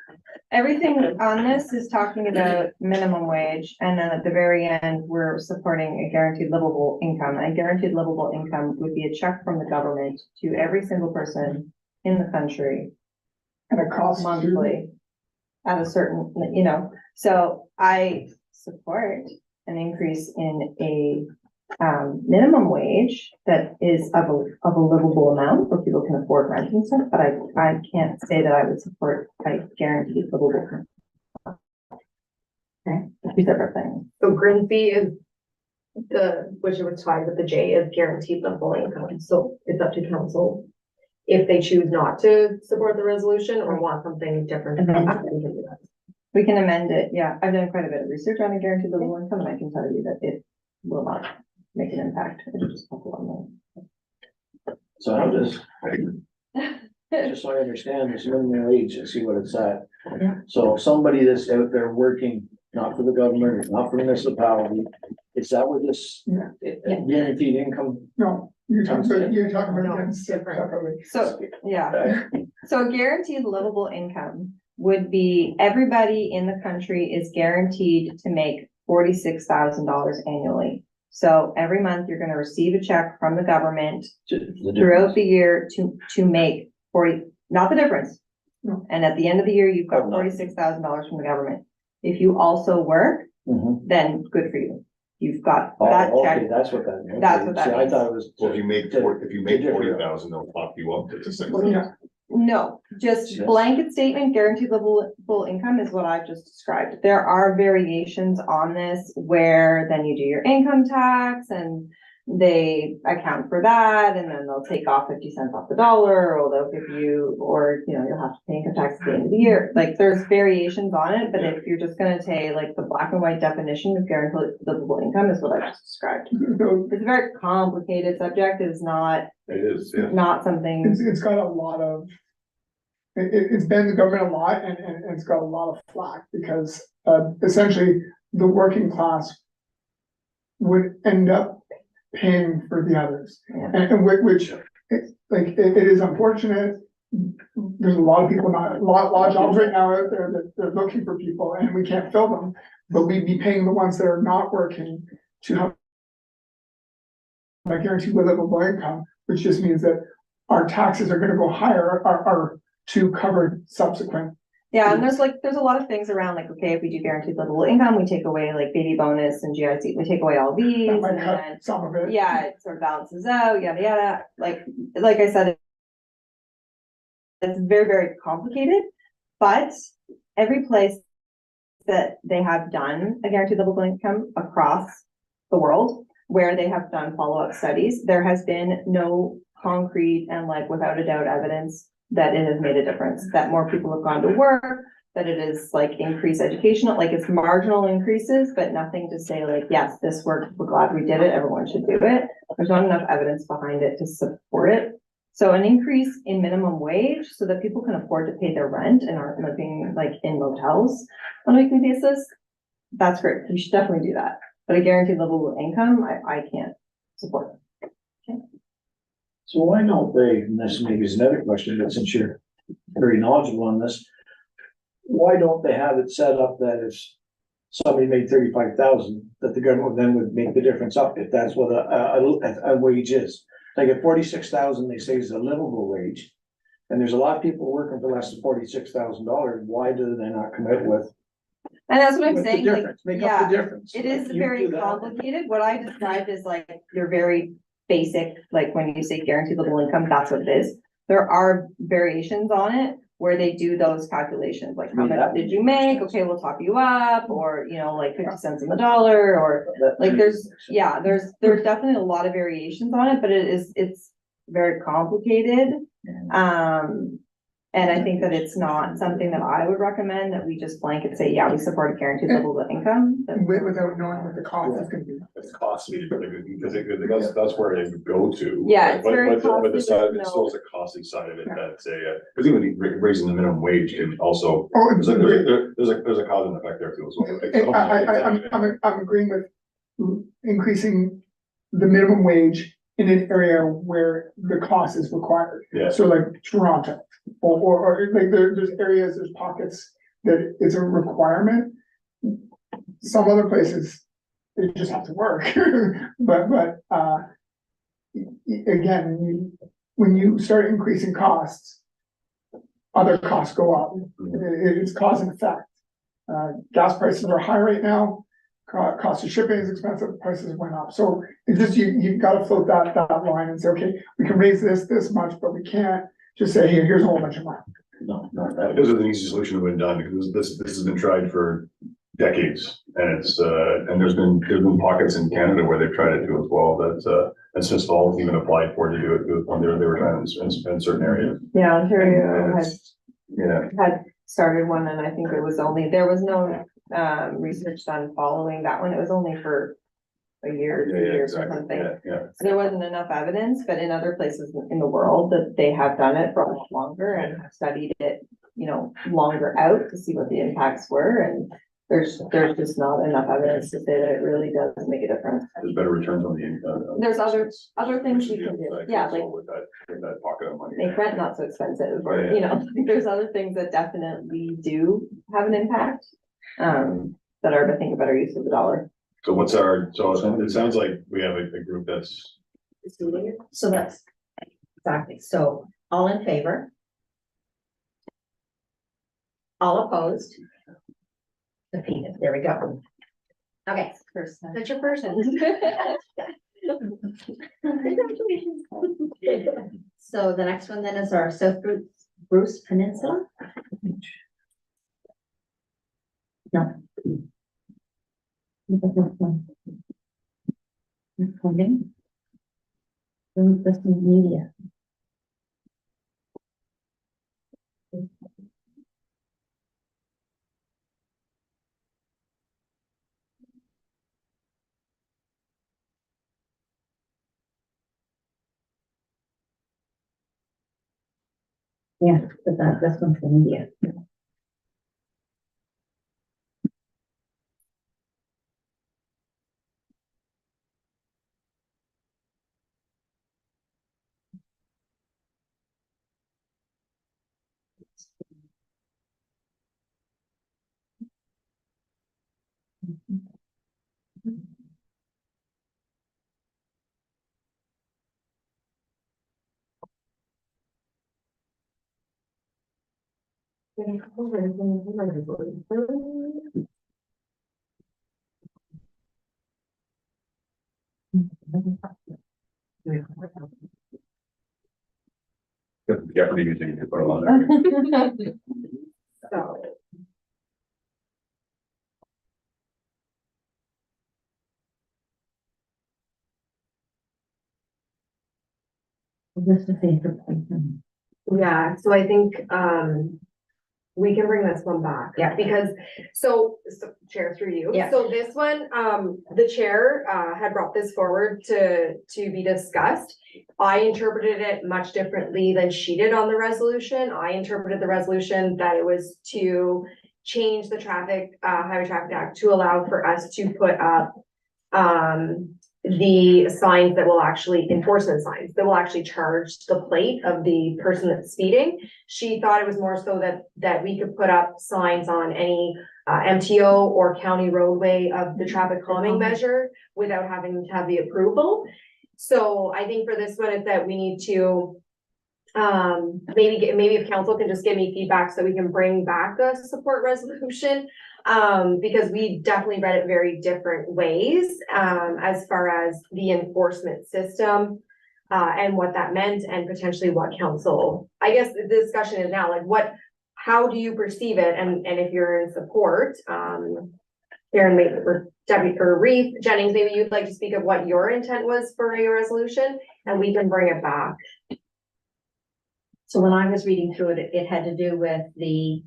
everything on this is talking about minimum wage, and then at the very end, we're supporting a guaranteed livable income. And a guaranteed livable income would be a check from the government to every single person in the country And it costs monthly at a certain, so I support an increase in a minimum wage that is of a livable amount where people can afford rent and stuff, but I can't say that I would support a guaranteed livable income. Okay, two separate things. So Grimsby is which was tied with the J is guaranteed livable income. So it's up to council if they choose not to support the resolution or want something different. We can amend it, yeah. I've done quite a bit of research on a guaranteed livable income, and I can tell you that it will not make an impact. It'll just help along So how does, just so I understand this minimum wage and see what it's at. Yeah. So somebody that's out there working, not for the government, not for municipality, is that where this Yeah. guaranteed income? No, you're talking about No, against different. separately. So, yeah, so a guaranteed livable income would be everybody in the country is guaranteed to make $46,000 annually. So every month you're gonna receive a check from the government throughout the year to make 40, not the difference. No. And at the end of the year, you've got Oh, no. $46,000 from the government. If you also work, Mhm. then good for you. You've got Oh, that okay, check. that's what that means. That's what that See, I means. thought it was. Well, if you make Did- 40,000, they'll pop you up to 60. Yeah, No, just Yes. blanket statement, guaranteed livable income is what I've just described. There are variations on this where then you do your income tax and they account for that and then they'll take off 50 cents off the dollar, or they'll give you, or, you know, you'll have to pay income tax at the end of the year. Like, there's variations on it, but if you're just gonna say like the black and white definition of guaranteed livable income is what I just described. so It's a very complicated subject. It is not, It is, yeah. not something. it's got a lot of. It's been the government a lot and it's got a lot of flack because, essentially, the working class would end up paying for the others. Yeah. And which, it is unfortunate. There's a lot of people, a lot of jobs right now out there that they're looking for people and we can't fill them. But we'd be paying the ones that are not working to have a guaranteed livable income, which just means that our taxes are gonna go higher, are to cover subsequent. Yeah, and there's a lot of things around, like, okay, if we do guaranteed livable income, we take away like baby bonus and GIC, we take away all these, That and might cut then, some of it. yeah, it sort of balances out, yada, yada, like I said, it's very, very complicated, but every place that they have done a guaranteed livable income across the world, where they have done follow-up studies, there has been no concrete and like without a doubt evidence that it has made a difference, that more people have gone to work, that it is like increased educational, like it's marginal increases, but nothing to say like, yes, this worked, we're glad we did it, everyone should do it. There's not enough evidence behind it to support it. So an increase in minimum wage so that people can afford to pay their rent and aren't living like in motels on a weekly basis, that's great. We should definitely do that. But a guaranteed livable income, I can't support. So why don't they, and this maybe is another question, but since you're very knowledgeable on this, why don't they have it set up that if somebody made 35,000, that the government then would make the difference up if that's what a wage is? Like at 46,000, they say is a livable wage, and there's a lot of people working for less than $46,000. Why do they not come out with And that's what I'm with the saying, like, difference? Make yeah, up the difference. it is Like, you very do that. complicated. What I described is like your very basic, like when you say guaranteed livable income, that's what it is. There are variations on it where they do those calculations, like how Yeah, much that did would you make make? sense. Okay, we'll top you up, or, you know, like 50 cents on the dollar, or That- like there's definitely a lot of variations on it, but it's very complicated. And I think that it's not something that I would recommend that we just blanket say, yeah, we support a guaranteed livable income. Without knowing what the cost is gonna be. It's costly, because that's where it would go to. Yeah, it's But- very but the costly, side, but it still no. is a costly side of it, that's because even raising the minimum wage can also, Oh, there's a cause and effect there too as well. I'm agreeing with increasing the minimum wage in an area where the cost is required. Yeah. So like Toronto, or like there's areas, there's pockets that it's a requirement. Some other places, they just have to work, but, again, when you start increasing costs, other costs go up. It's cause and effect. Gas prices are high right now, cost of shipping is expensive, prices went up, so it's just, you've gotta float that line and say, okay, we can raise this much, but we can't just say, hey, here's a whole bunch of money. No, not that. This is an easy solution that been done, because this has been tried for decades, and it's, and there's been pockets in Canada where they've tried it too as well, that, and Smiths Falls even applied for to do it, when they were trying in certain areas. Yeah, Ontario And has it's- Yeah, had started one, and I think it was only, there was no research done following that one. It was only for a year, 2 years or exactly, something. yeah. So there wasn't enough evidence, but in other places in the world that they have done it for a lot longer and have studied it, you know, longer out to see what the impacts were. And There's just not enough evidence to say that it really does make a difference. There's better returns on the. There's other things you can do, yeah, like With that pocket of money. make rent not so expensive, or, Yeah. you know, there's other things that definitely do have an impact. That are, I think, a better use of the dollar. So so it sounds like we have a group that's, So that's, exactly, so all in favor? All opposed? Defeated, there we go. Okay, that's your person. So the next one then is our South Bruce Peninsula. No. Recording. This media. Yeah, but that's one for media. Jeopardy music, you could put on there. So. This is the. Yeah, so I think, we can bring this one back. Yeah. Because, Chair, through you. Yeah. So this one, the chair, had brought this forward to be discussed. I interpreted it much differently than she did on the resolution. I interpreted the resolution that it was to change the Highway Traffic Act to allow for us to put up, the signs that will actually, enforcement signs, that will actually charge the plate of the person that's speeding. She thought it was more so that we could put up signs on any MTO or county roadway of the traffic calming measure without having to have the approval. So I think for this one is that we need to maybe if council can just give me feedback so we can bring back a support resolution. Because we definitely read it very different ways, as far as the enforcement system, and what that meant and potentially what council, I guess the discussion is now, like how do you perceive it? And if you're in support, Karen, maybe, or Debbie, or Reeve, Jennings, maybe you'd like to speak of what your intent was for a resolution and we can bring it back. So when I was reading through it, it had to do with the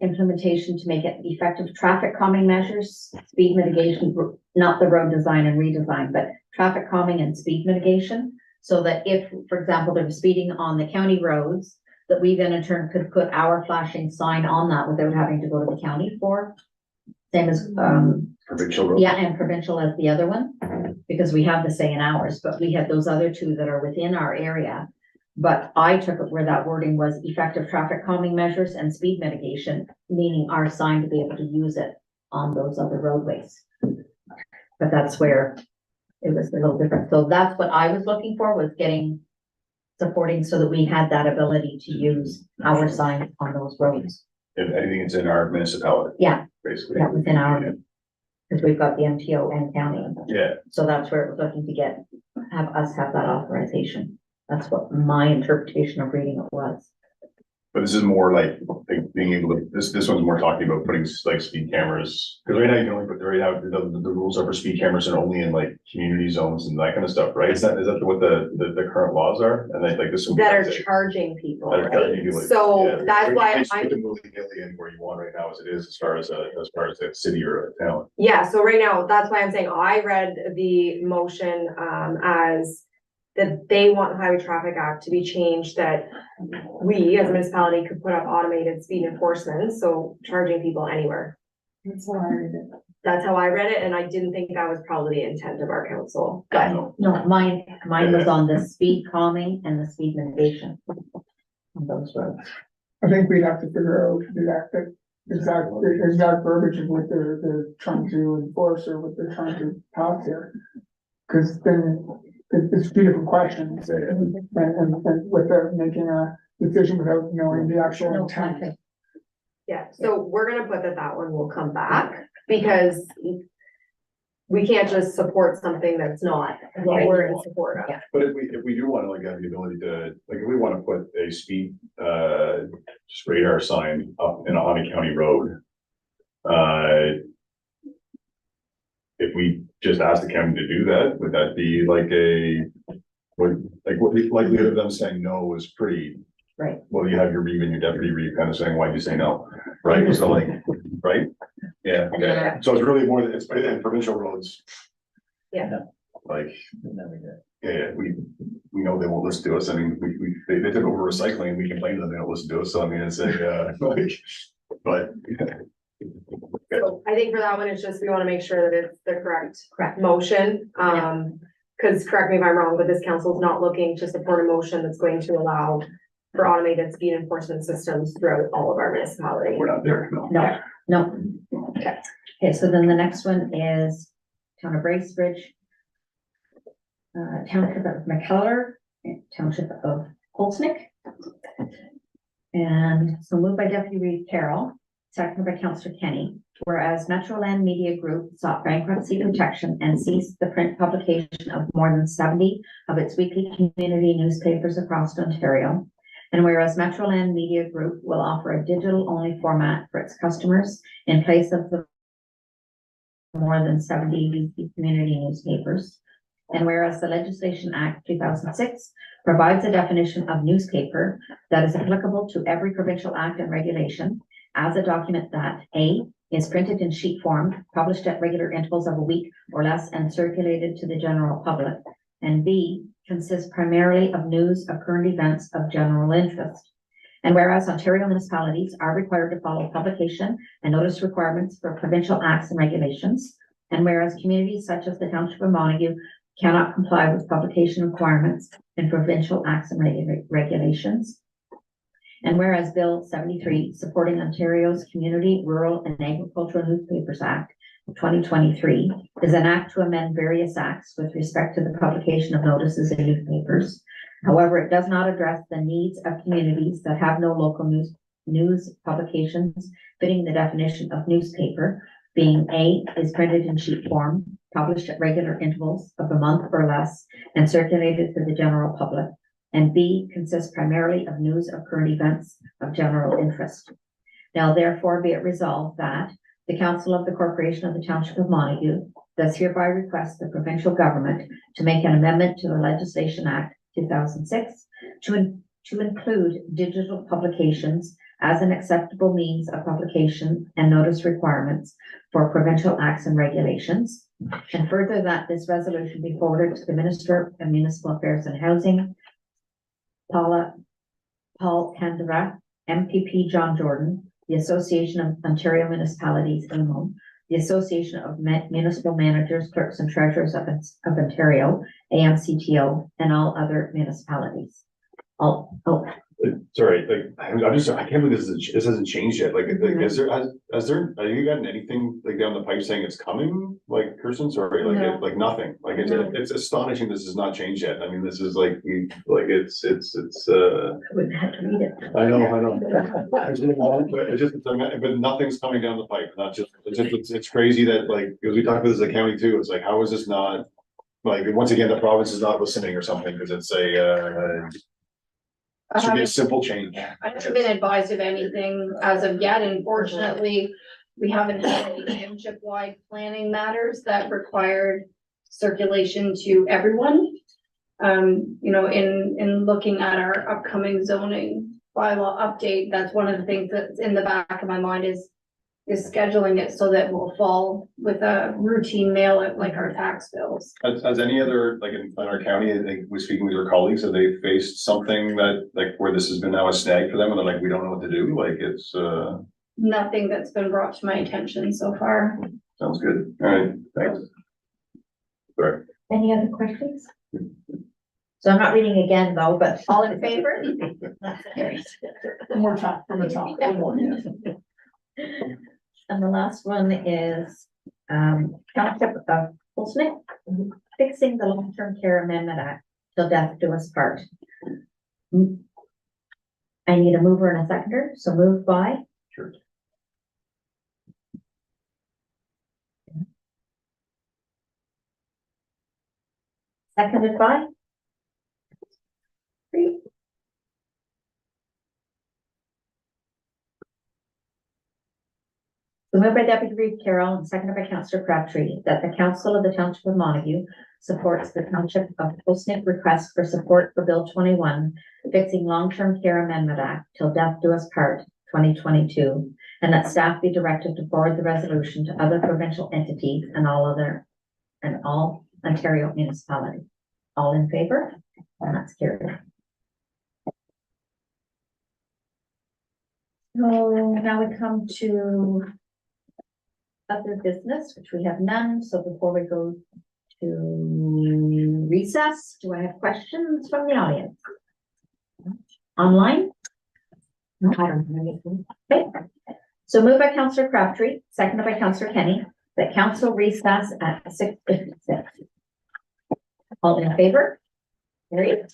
implementation to make it effective traffic calming measures, speed mitigation, not the road design and redesign, but traffic calming and speed mitigation. So that if, for example, there was speeding on the county roads, that we then in turn could put our flashing sign on that without having to go to the county for. Same as, Provincial road. yeah, and provincial as the other one, because we have the say in ours, but we had those other two that are within our area. But I took it where that wording was effective traffic calming measures and speed mitigation, meaning our sign to be able to use it on those other roadways. But that's where it was a little different. So that's what I was looking for, was supporting so that we had that ability to use our sign on those roads. If anything, it's in our municipality. Yeah. Basically. Yeah, within our, because we've got the MTO and county. Yeah, So that's where it was looking to have that authorization. That's what my interpretation of reading it was. but this is more like being able to, this one's more talking about putting like speed cameras. Cause right now you can only put, right now, the rules are for speed cameras and only in like community zones and that kind of stuff, right? Is that what the current laws are? And then like this. will be That are like- charging people, that are charging right? people, yeah. So that's why Basically, I'm. put the willy-nilly in where you want right now as it is, as far as the city or a town. Yeah, so right now, that's why I'm saying I read the motion, as that they want the Highway Traffic Act to be changed, that we as a municipality could put up automated speed enforcement, so charging people anywhere. That's how I read it. That's how I read it, and I didn't think that was probably the intent of our council, but No, mine was on the speed calming and the speed mitigation. On those roads. I think we'd have to figure out the exact verbiage of what they're trying to enforce or what they're trying to pass here. Cause then it's two different questions and with making a decision without knowing the actual No, intent. okay. yeah, so we're gonna put that one will come back, because we can't just support something that's not what we're in support of. Yeah. But if we do wanna like have the ability to, like, if we wanna put a speed, just radar sign up in a Honda County road. If we just ask the county to do that, would that be like what the likelihood of them saying no is pretty. Right. Well, you have your reeve and your deputy reeve kind of saying, why'd you say no? Right, so like, right? Yeah, okay, so it's really more, it's in provincial roads. Yeah. Like, yeah, we know they won't listen to us, I mean, they took over recycling, we complained that they don't listen to us, so I mean, it's like, like, but. So I think for that one, it's just, we wanna make sure that it's the correct Correct. motion. Cause correct me if I'm wrong, but this council is not looking to support a motion that's going to allow for automated speed enforcement systems throughout all of our municipalities. We're not there, no. No. Okay, so then the next one is Town of Bracebridge. Township of McKellar, Township of Holsnick. And so moved by Deputy Reeve Carroll, seconded by Councillor Kenny. Whereas Metroland Media Group sought bankruptcy protection and ceased the print publication of more than 70 of its weekly community newspapers across Ontario. And whereas Metroland Media Group will offer a digital-only format for its customers in place of the more than 70 weekly community newspapers. And whereas the Legislation Act 2006 provides a definition of newspaper that is applicable to every provincial act and regulation as a document that A, is printed in sheet form, published at regular intervals of a week or less and circulated to the general public, and B, consists primarily of news of current events of general interest. And whereas Ontario municipalities are required to follow publication and notice requirements for provincial acts and regulations, and whereas communities such as the Township of Montague cannot comply with publication requirements in provincial acts and regulations, and whereas Bill 73, supporting Ontario's Community, Rural and Agricultural Newspapers Act of 2023, is an act to amend various acts with respect to the publication of notices in newspapers. However, it does not address the needs of communities that have no local news publications fitting the definition of newspaper, being A, is printed in sheet form, published at regular intervals of a month or less, and circulated to the general public, and B, consists primarily of news of current events of general interest. Now therefore be it resolved that the Council of the Corporation of the Township of Montague does hereby request the provincial government to make an amendment to the Legislation Act 2006 to include digital publications as an acceptable means of publication and notice requirements for provincial acts and regulations. And further, that this resolution be forwarded to the Minister of Municipal Affairs and Housing, Paul Candidac, MPP John Jordan, the Association of Ontario Municipalities, AMO, the Association of Municipal Managers, Clerks and Treasurers of Ontario, AMCTO, and all other municipalities. Sorry, like, I can't believe this hasn't changed yet, like, has there, have you gotten anything like down the pipe saying it's coming, like, Kirsten, sorry, like, No. like nothing, like, it's astonishing this has not changed yet, I mean, this is like, it's, I wouldn't have to read it. I know. But nothing's coming down the pipe, not just, it's crazy that, like, because we talked about this as a county too, it's like, how is this not, like, once again, the province is not listening or something, because it's should be a simple change. I haven't been advised of anything as of yet, and fortunately, we haven't had any township-wide planning matters that required circulation to everyone. In looking at our upcoming zoning bylaw update, that's one of the things that's in the back of my mind is scheduling it so that we'll fall with a routine mail it like our tax bills. Has any other, like in our county, I think we're speaking with your colleagues, have they faced something that, like, where this has been now a snag for them and they're like, we don't know what to do, like, it's, nothing that's been brought to my attention so far. Sounds good. All right, thanks. Sorry. Any other questions? So I'm not reading again though, but all in favor? That's carried. One more time, from the top. One more, yes. And the last one is, Township of Pulsnick, fixing the Long-Term Care Amendment Act till death do us part. I need a mover and a seconder, so moved by, Sure. seconded by. Three. So moved by Deputy Reeve Carroll and seconded by Councillor Crabtree that the Council of the Township of Montague supports the Township of Pulsnick request for support for Bill 21, fixing Long-Term Care Amendment Act till death do us part, 2022, and that staff be directed to forward the resolution to other provincial entities and all Ontario municipalities. All in favor? And that's carried. So now we come to other business, which we have none. So before we go to recess, do I have questions from the audience? Online? No, I don't have anything. Okay. So moved by Councillor Crabtree, seconded by Councillor Kenny, that council recess at 6:56. All in favor? Carried.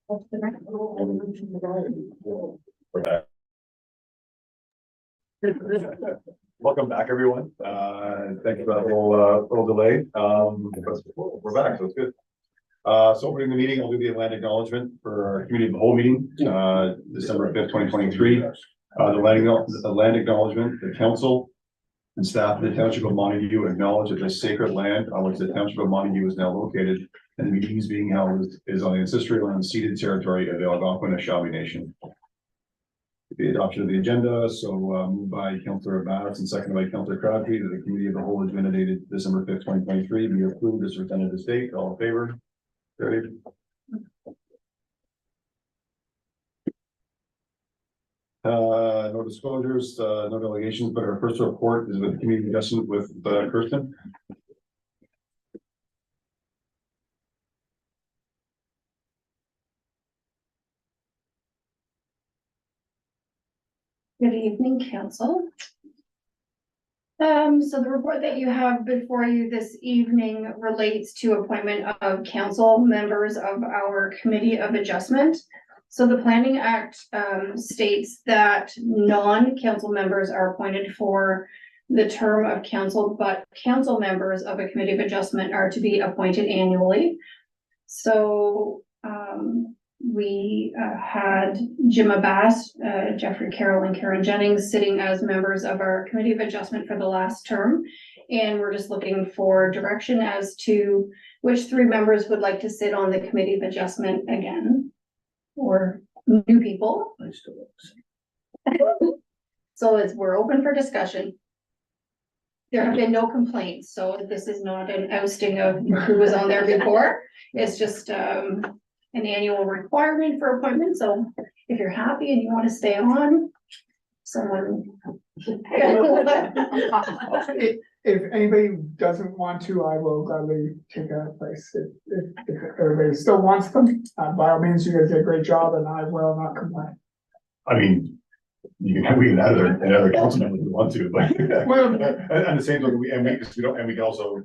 We're back. Welcome back, everyone. Thank you for that little delay. But we're back, so it's good. So opening the meeting, I'll do the land acknowledgement for our committee of the whole meeting, December 5th, 2023. The land acknowledgement, the council and staff of the Township of Montague acknowledge that this sacred land on which the Township of Montague is now located and the meeting is being held is on the ancestral and unceded territory of the Algonquin Anishinaabe Nation. The adoption of the agenda, so moved by Councillor Bass and seconded by Councillor Crabtree, that the committee of the whole agenda dated December 5th, 2023 be approved as presented this date. All in favor? Carried. No disclosures, no delegations, but our first report is with the community adjustment with Kirsten. Good evening, council. So the report that you have before you this evening relates to appointment of council members of our Committee of Adjustment. So the Planning Act states that non-council members are appointed for the term of council, but council members of a Committee of Adjustment are to be appointed annually. So we had Jim Abbas, Jeffrey Carroll, and Karen Jennings sitting as members of our Committee of Adjustment for the last term. And we're just looking for direction as to which three members would like to sit on the Committee of Adjustment again, or new people. So we're open for discussion. There have been no complaints, so this is not an ousting of who was on there before. It's just an annual requirement for appointment, so if you're happy and you want to stay on, someone. If anybody doesn't want to, I will gladly take a place. If everybody still wants them, by all means, you guys did a great job and I will not complain. I mean, we can add another council member if we want to, but Well, and the same thing, we can also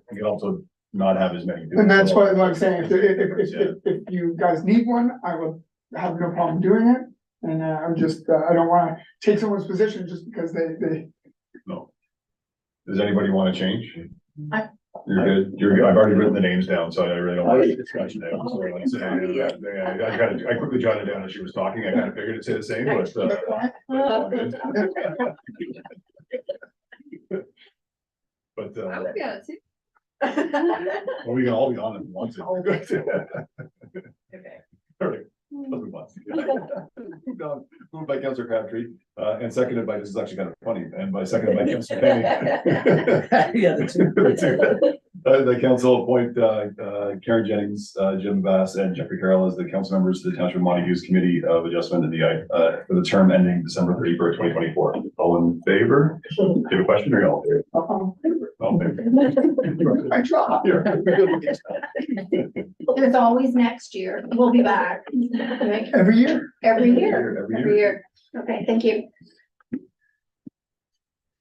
not have as many. And that's what I'm saying, if you guys need one, I will have no problem doing it. And I'm just, I don't wanna take someone's position just because they. No. Does anybody want to change? I- You're good, you're good, I've already written the names down, so I really don't want to discussion there. So let's say, I quickly jotted down as she was talking, I kind of figured it'd say the same, but well, we can all be on if we want to. Okay. All right, let's move on. Moved by Councillor Crabtree, and seconded by, this is actually kind of funny, and seconded by Councillor Penny. Yeah, the The council appoint Karen Jennings, Jim Bass, and Jeffrey Carroll as the council members to the Township of Montague's Committee of Adjustment for the term ending December 31st, 2024. All in favor? Do you have a question or all in favor? All in favor. I try. It's always next year, we'll be back. Every year. Every year, Every every year. year. Okay, thank you.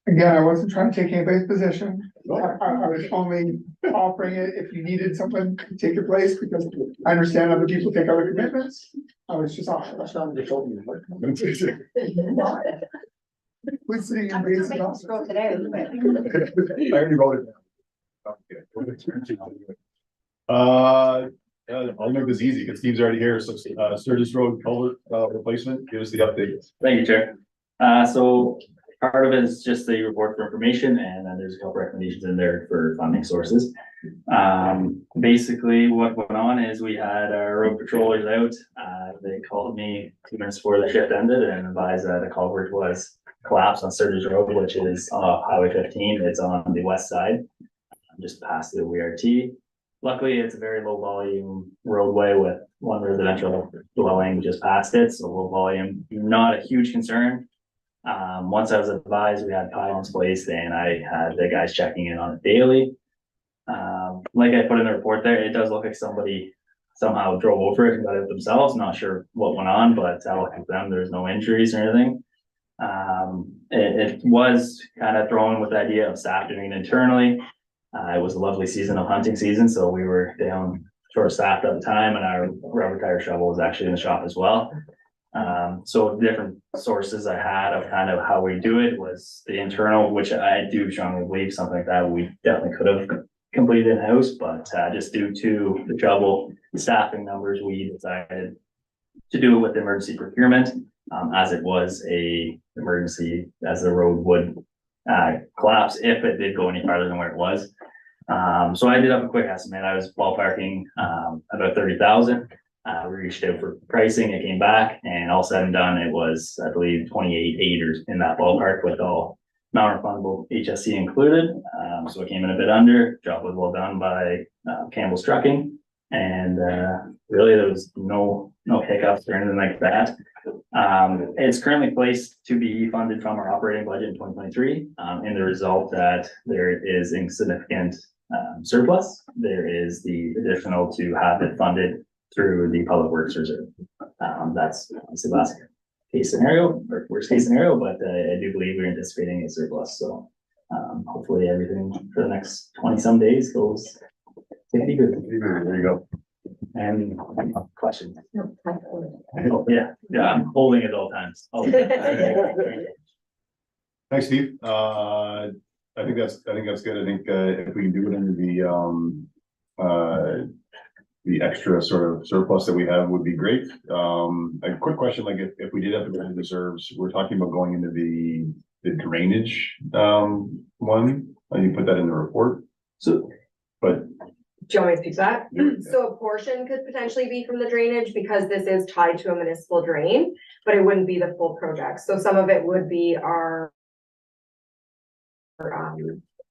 Again, I wasn't trying to take anybody's position. I was only offering it if you needed someone to take your place, because I understand other people take other commitments. I was just offering. Who's sitting in Bates' office? today. I already voted. I'll make this easy because Steve's already here. So Sturgis Road culvert replacement, give us the update. Thank you, Chair. So part of it is just the report for information, and then there's a couple recommendations in there for funding sources. Basically what went on is we had our road patrollers out. They called me 2 minutes before the shift ended and advised that a culvert was collapsed on Sturgis Road, which is Highway 15. It's on the west side, just past the WRT. Luckily, it's a very low volume roadway with one residential dwelling just past it, so low volume, not a huge concern. Once I was advised, we had pylons placed and I had the guys checking in on it daily. Like I put in the report there, it does look like somebody somehow drove over it and got it themselves. Not sure what went on, but looking at them, there's no injuries or anything. It was kind of thrown with the idea of staff doing it internally. It was a lovely season of hunting season, so we were down short-staffed at the time, and our rubber tire shovel was actually in the shop as well. So different sources I had of kind of how we do it was the internal, which I do strongly believe something like that we definitely could have completed in-house, but just due to the trouble, staffing numbers, we decided to do it with emergency procurement, as it was a emergency, as the road would collapse if it did go any farther than where it was. So I did up a quick estimate. I was ballparking about 30,000. We reached out for pricing, it came back, and all said and done, it was, I believe, 28.8 or in that ballpark with all non-refundable HSC included. So it came in a bit under. Job was well done by Campbell's Trucking, and really there was no hiccups or anything like that. It's currently placed to be funded from our operating budget in 2023. In the result that there is insignificant surplus, there is the additional to have it funded through the Public Works Reserve. That's obviously the last case scenario or worst case scenario, but I do believe we're anticipating a surplus. So hopefully everything for the next 20 some days goes pretty good. There you go. And questions? No, I- Oh, yeah, I'm holding it all times. All the time. Thanks, Steve. I think that's good. I think, if we can do it under the extra sort of surplus that we have would be great. A quick question, like if we did have to go into reserves, we're talking about going into the drainage, one, and you put that in the report. So, But Do you want me to speak to that? Yeah. So a portion could potentially be from the drainage because this is tied to a municipal drain, but it wouldn't be the full project. So some of it would be our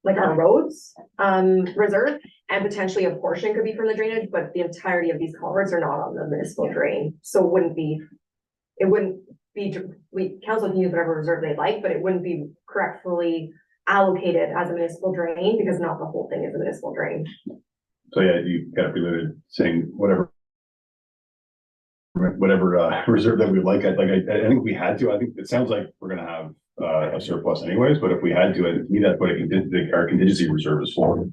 like our roads, reserve, and potentially a portion could be from the drainage, but the entirety of these culverts are not on the municipal drain. So it wouldn't be, council can use whatever reserve they'd like, but it wouldn't be correctly allocated as a municipal drain because not the whole thing is a municipal drain. so yeah, you got to be limited saying whatever reserve that we would like. I think if we had to, I think it sounds like we're gonna have a surplus anyways, but if we had to, to me, that's what our contingency reserve is for.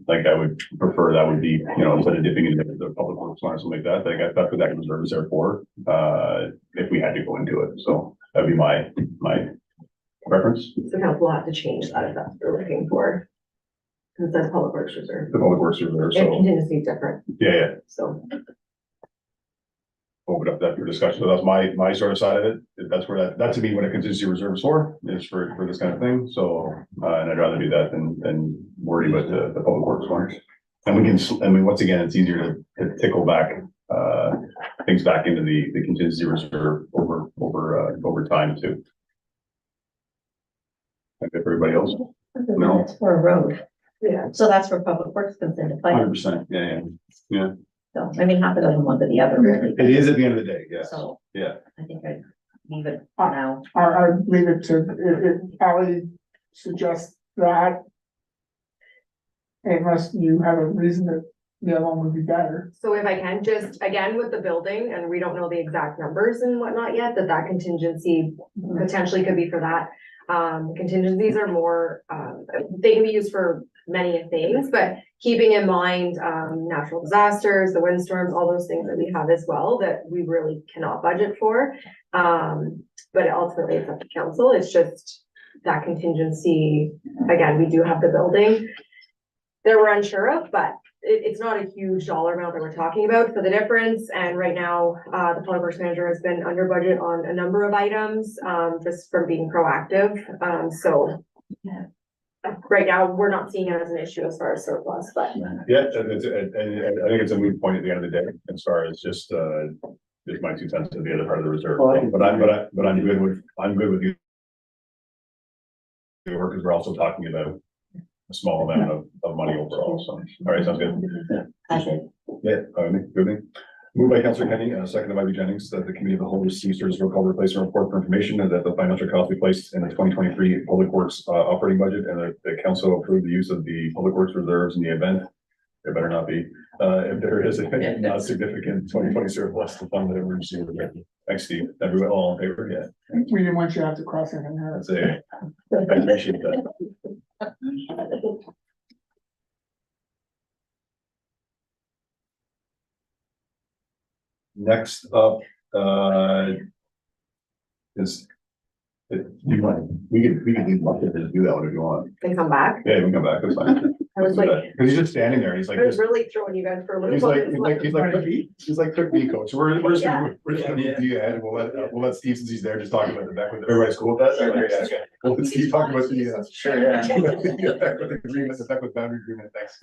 Like I would prefer that would be, instead of dipping into the public works fund or something like that, like that's what that reserve is there for, if we had to go into it. So that'd be my preference. So council will have to change that if that's what they're looking for. Because it says public works reserve. The public works reserve, And so, contingency is different, yeah, so. open up that for discussion. So that's my sort of side of it. That's where that to me what a contingency reserve is for this kind of thing. So, and I'd rather do that than worry about the public works one. And we can, once again, it's easier to tickle back, things back into the contingency reserve over time too. Like everybody else, No. It's for a road, Yeah. so that's where Public Works comes into play. 100%, yeah. So, I mean, half a dozen one to the other, really. It is at the end of the day, yes, So yeah. I think I'd leave it for now. I'd leave it to, if Ally suggests that. Unless you have a reason that the other one would be better. So if I can, just again with the building, and we don't know the exact numbers and whatnot yet, that contingency potentially could be for that. Contingencies are more, they can be used for many things, but keeping in mind, natural disasters, the windstorms, all those things that we have as well, that we really cannot budget for. But ultimately it's up to council. It's just that contingency, again, we do have the building that we're unsure of, but it's not a huge dollar amount that we're talking about for the difference. And right now, the public works manager has been under budget on a number of items, just from being proactive. So right now, we're not seeing it as an issue as far as surplus, but Yeah, and I think it's a moot point at the end of the day, as far as just, is my 2 cents to the other part of the reserve. Well, I think- But I'm good with you. Because we're also talking about a small amount of money overall, so, all right, sounds good. I did. Yeah, good thing. Moved by Councillor Kenny, seconded by Lee Jennings, that the committee of the whole receives service roll call replacement report for information, and that the financial cost be placed in the 2023 public works operating budget, and that the council approve the use of the public works reserves in the event. There better not be, if there is a not significant 2020 surplus to fund the emergency reserve. Thanks, Steve. Everyone, all in favor? Yeah, We didn't want you to have to cross anything there. that's it. I appreciate that. next up, is. We could leave Bucket to do that one if you want. And come back. Yeah, we can come back, that's fine. I was like, Cause he's just standing there, he's I like, was really throwing you guys for a he's loop. like, he's like, could be coach, we're just Yeah. gonna, we're just gonna move you ahead, and we'll let Steve, since he's there, just talk about the back with, everybody's cool with that? Okay, yeah, okay. We'll let Steve talk about the, Sure, yeah. the back with agreement, the back with boundary agreement, thanks.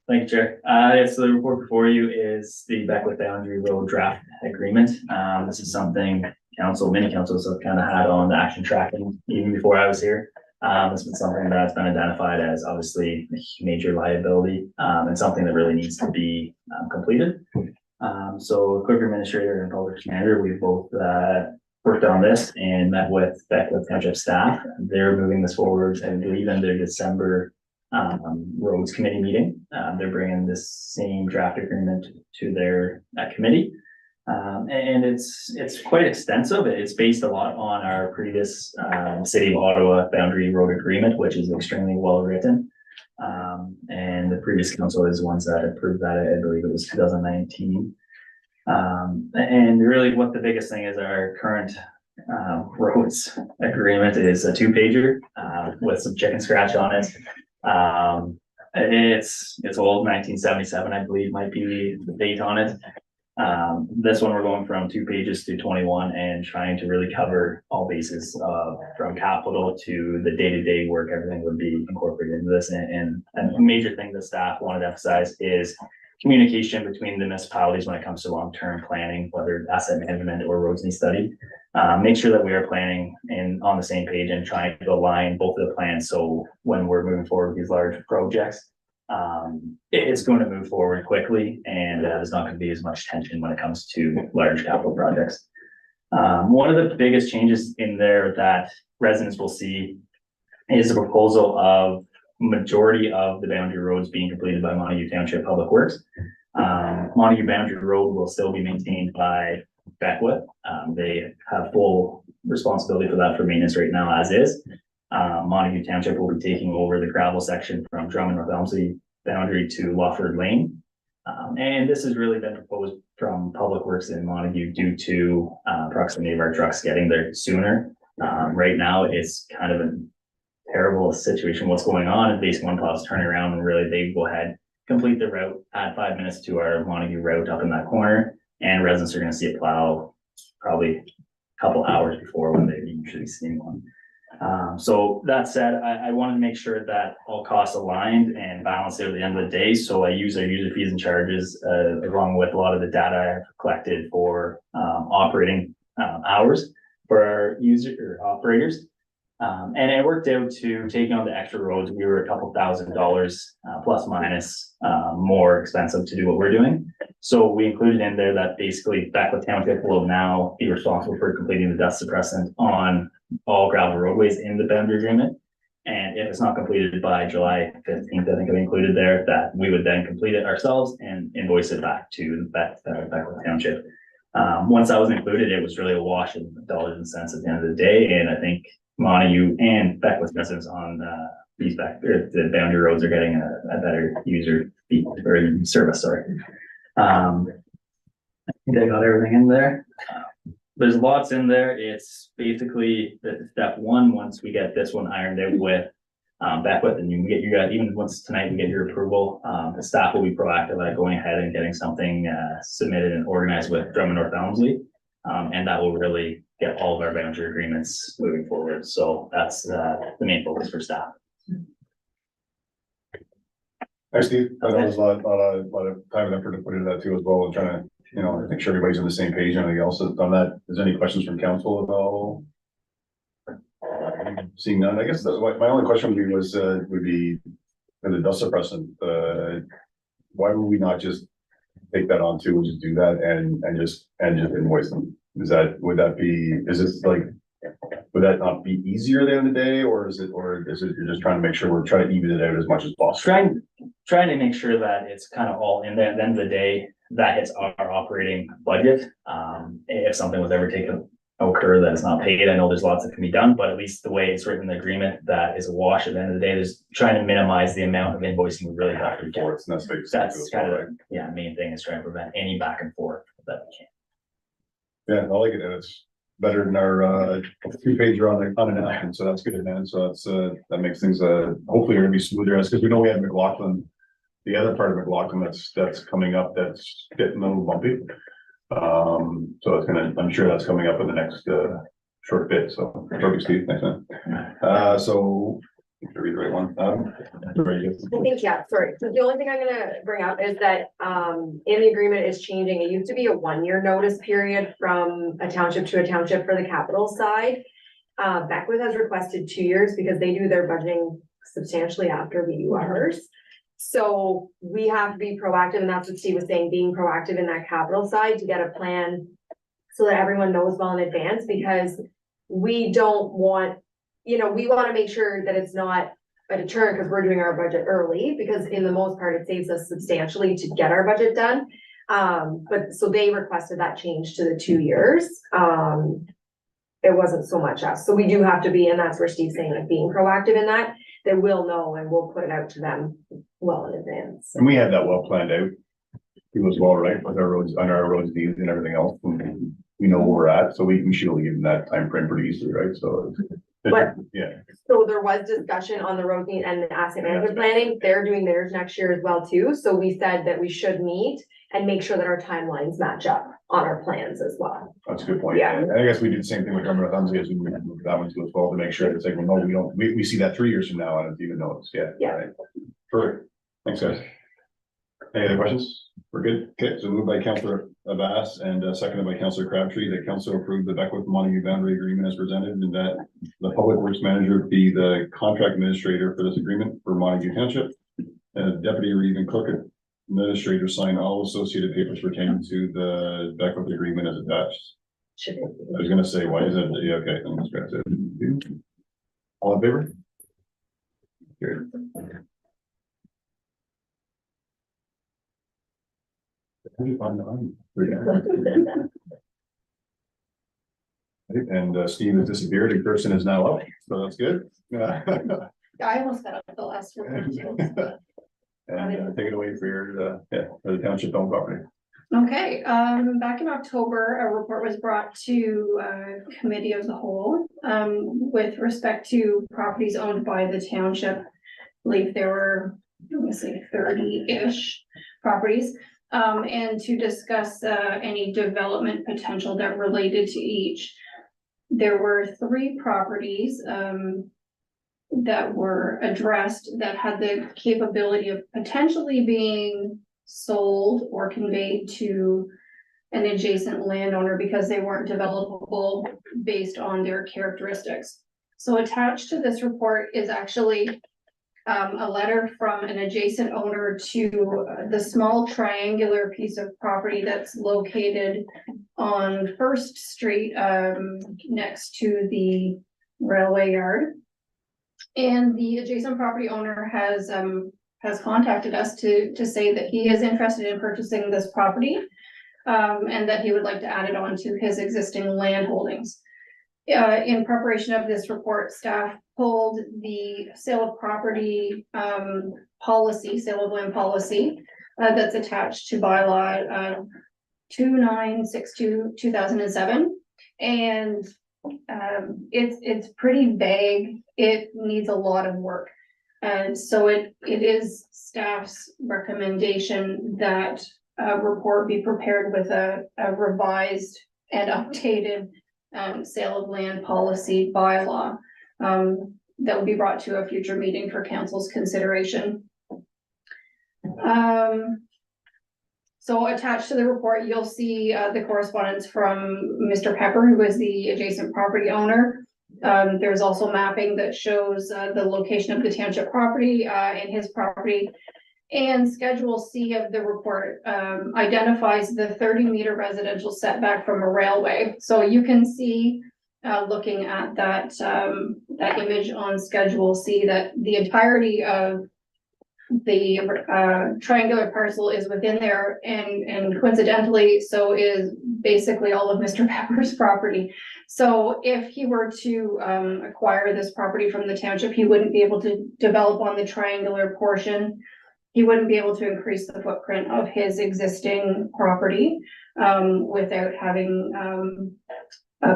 Thank you, Chair. Yeah, so the report before you is the Beckwith Boundary Road Draft Agreement. This is something many councils have kind of had on the action tracking even before I was here. It's been something that's been identified as obviously a major liability, and something that really needs to be completed. So Clerk Administrator and Public Manager, we've both worked on this and met with Beckwith Township staff. They're moving this forward, I believe, in their December roads committee meeting. They're bringing this same draft agreement to their committee. And it's quite extensive. It's based a lot on our previous City of Ottawa boundary road agreement, which is extremely well written. And the previous council is the ones that approved that. I believe it was 2019. And really what the biggest thing is, our current roads agreement is a 2-pager with some chicken scratch on it. It's old, 1977, I believe might be the date on it. This one we're going from 2 pages to 21 and trying to really cover all bases, from capital to the day-to-day work. Everything would be incorporated into this. And a major thing that staff wanted to emphasize is communication between the municipalities when it comes to long-term planning, whether asset management or roads need study. Make sure that we are planning and on the same page and trying to align both of the plans. So when we're moving forward with these large projects, it's going to move forward quickly, and there's not going to be as much tension when it comes to large capital projects. One of the biggest changes in there that residents will see is the proposal of majority of the boundary roads being completed by Montague Township Public Works. Montague Boundary Road will still be maintained by Beckwith. They have full responsibility for that for maintenance right now as is. Montague Township will be taking over the gravel section from Drummond North Elmsley boundary to Lawford Lane. And this has really been proposed from Public Works in Montague due to proximity of our trucks getting there sooner. Right now, it's kind of a terrible situation what's going on, and base one plows turning around and really they go ahead, complete the route, add 5 minutes to our Montague route up in that corner, and residents are going to see a plow probably a couple hours before when they usually see one. So that said, I wanted to make sure that all costs aligned and balanced at the end of the day. So I use our user fees and charges along with a lot of the data I've collected for operating hours for our user or operators. And it worked out to taking on the extra roads. We were a couple $1,000 plus minus more expensive to do what we're doing. So we included in there that basically Beckwith Township will now be responsible for completing the dust suppressant on all gravel roadways in the boundary agreement. And if it's not completed by July 15th, I think I included there, that we would then complete it ourselves and invoice it back to Beckwith Township. Once that was included, it was really a wash of dollars and cents at the end of the day. And I think Montague and Beckwith residents on these the boundary roads are getting a better user fee or service. Sorry. I think I got everything in there. There's lots in there. It's basically the step one. Once we get this one ironed out with Beckwith, and you can get your even once tonight we get your approval, the staff will be proactive at going ahead and getting something submitted and organized with Drummond North Elmsley, and that will really get all of our boundary agreements moving forward. So that's the main focus for staff. Hi, Steve. I know there's a lot of time and effort to put into that too as well, and trying to, make sure everybody's on the same page and everything else has done that. Is there any questions from council about? Seeing none, I guess my only question would be for the dust suppressant, why would we not just take that on too, and just do that and just invoice them? Would that not be easier at the end of the day, or is it you're just trying to make sure we're trying to even it out as much as possible? Trying to make sure that it's kind of all in there. At the end of the day, that hits our operating budget. If something was ever occur that is not paid, I know there's lots that can be done, but at least the way it's written in the agreement, that is a wash at the end of the day. There's trying to minimize the amount of invoicing we really have to get. That's kind of main thing, is trying to prevent any back and forth that we can. Yeah, I like it, and it's better than our, 2-pager on an action, so that's good, man, so that's, that makes things, hopefully gonna be smoother, as, because we know we have McLaughlin. The other part of McLaughlin that's coming up, that's getting a little bumpy. So it's gonna, I'm sure that's coming up in the next, short bit, so, perfect, Steve, thanks, man. So, to read the right one, ready to I think, yeah, sorry. So the only thing I'm gonna bring up is that, in the agreement is changing. It used to be a 1-year notice period from a township to a township for the capital side. Beckwith has requested 2 years because they do their budgeting substantially after the URs. So we have to be proactive, and that's what Steve was saying, being proactive in that capital side to get a plan so that everyone knows well in advance, because we don't want, we want to make sure that it's not a deterrent because we're doing our budget early, because in the most part, it saves us substantially to get our budget done. But so they requested that change to the 2 years. It wasn't so much us. So we do have to be, and that's where Steve's saying, like, being proactive in that, they will know and we'll put it out to them well in advance. And we had that well planned out. It was well, right, with our roads, on our roads needs and everything else, and we know where we're at, so we should only give them that time frame pretty easily, right, so. But- Yeah, So there was discussion on the road meet and the asset management planning. They're doing theirs next year as well too. So we said that we should meet and make sure that our timelines match up on our plans as well. that's a good point. Yeah. And I guess we did the same thing with Governor Thumbs, as we moved that one to as well, to make sure it's like, well, no, we see that 3 years from now, and it's even though it's, yeah. Yeah. Right. Perfect, thanks, guys. Any other questions? We're good, okay, so moved by Councillor Abbas and seconded by Councillor Crabtree, that council approved the Beckwith Montague boundary agreement as presented, and that the public works manager be the contract administrator for this agreement for Montague Township. Deputy Reeve and clerk administrator sign all associated papers pertaining to the Beckwith agreement as attached. Should I was gonna say, why is it, yeah, okay, I'm just gonna say. All in favor? Good. And Steve has disappeared, and Kirsten is now up, so that's good. I almost got up the last one. And take it away for your, for the township owned property. Okay, back in October, a report was brought to committee of the whole, with respect to properties owned by the township. I believe there were, let me say, 30-ish properties, and to discuss any development potential that related to each. There were 3 properties that were addressed that had the capability of potentially being sold or conveyed to an adjacent landowner because they weren't developable based on their characteristics. So attached to this report is actually a letter from an adjacent owner to the small triangular piece of property that's located on First Street, next to the railway yard. And the adjacent property owner has contacted us to say that he is interested in purchasing this property, and that he would like to add it on to his existing land holdings. In preparation of this report, staff pulled the sale of property policy, sale of land policy, that's attached to bylaw 2962/2007. And it's pretty vague. It needs a lot of work. And so it is staff's recommendation that a report be prepared with a revised and updated sale of land policy bylaw that will be brought to a future meeting for council's consideration. So attached to the report, you'll see the correspondence from Mr. Pepper, who is the adjacent property owner. There's also mapping that shows the location of the township property and his property. And Schedule C of the report identifies the 30-meter residential setback from a railway. So you can see, looking at that image on Schedule C, that the entirety of the triangular parcel is within there, and coincidentally, so is basically all of Mr. Pepper's property. So if he were to acquire this property from the township, he wouldn't be able to develop on the triangular portion. He wouldn't be able to increase the footprint of his existing property. without having,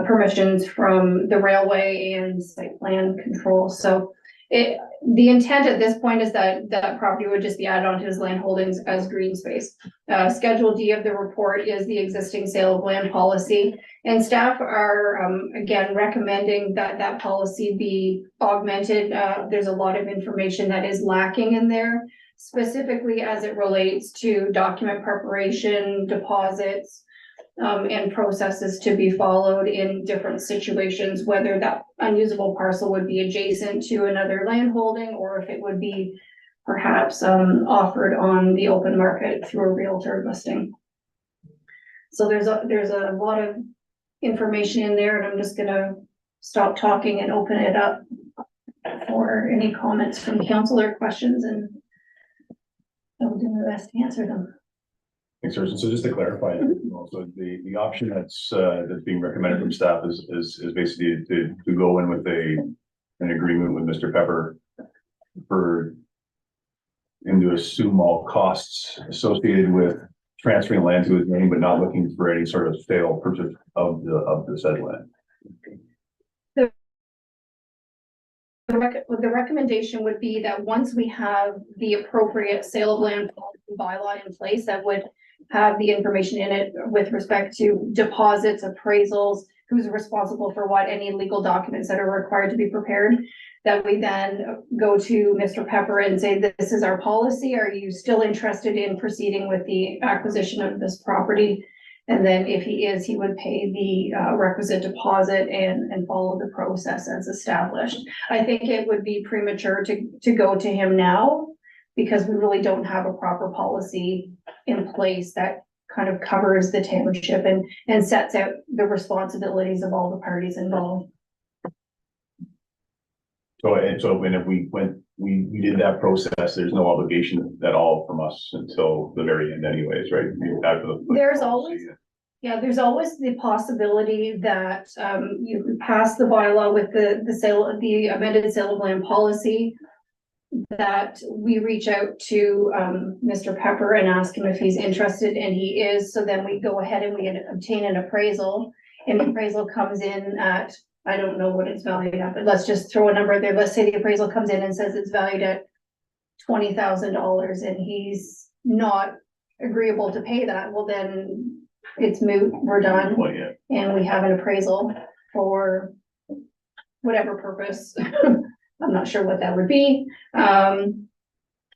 permissions from the railway and site plan control. So the intent at this point is that that property would just be added onto his land holdings as green space. Schedule D of the report is the existing sale of land policy. And staff are, again, recommending that that policy be augmented. There's a lot of information that is lacking in there, specifically as it relates to document preparation, deposits, and processes to be followed in different situations, whether that unusable parcel would be adjacent to another land holding, or if it would be perhaps, offered on the open market through a realtor listing. So there's a lot of information in there, and I'm just gonna stop talking and open it up for any comments from council or questions, and I'll do my best to answer them. Thanks, Susan. So just to clarify, also the option that's being recommended from staff is basically to go in with an agreement with Mr. Pepper for him to assume all costs associated with transferring land to his name, but not looking for any sort of sale purchase of the said land. The recommendation would be that once we have the appropriate sale of land policy bylaw in place, that would have the information in it with respect to deposits, appraisals, who's responsible for what, any legal documents that are required to be prepared, that we then go to Mr. Pepper and say, this is our policy. Are you still interested in proceeding with the acquisition of this property? And then if he is, he would pay the requisite deposit and follow the process as established. I think it would be premature to go to him now, because we really don't have a proper policy in place that kind of covers the township and sets out the responsibilities of all the parties involved. So when if we did that process, there's no obligation at all from us until the very end anyways, right? After the There's policy. there's always the possibility that you pass the bylaw with the amended sale of land policy, that we reach out to Mr. Pepper and ask him if he's interested, and he is. So then we go ahead and we obtain an appraisal, and the appraisal comes in at, I don't know what it's valued at, but let's just throw a number there. Let's say the appraisal comes in and says it's valued at $20,000, and he's not agreeable to pay that. Well, then it's moot, we're done, Well, yeah. and we have an appraisal for whatever purpose. I'm not sure what that would be.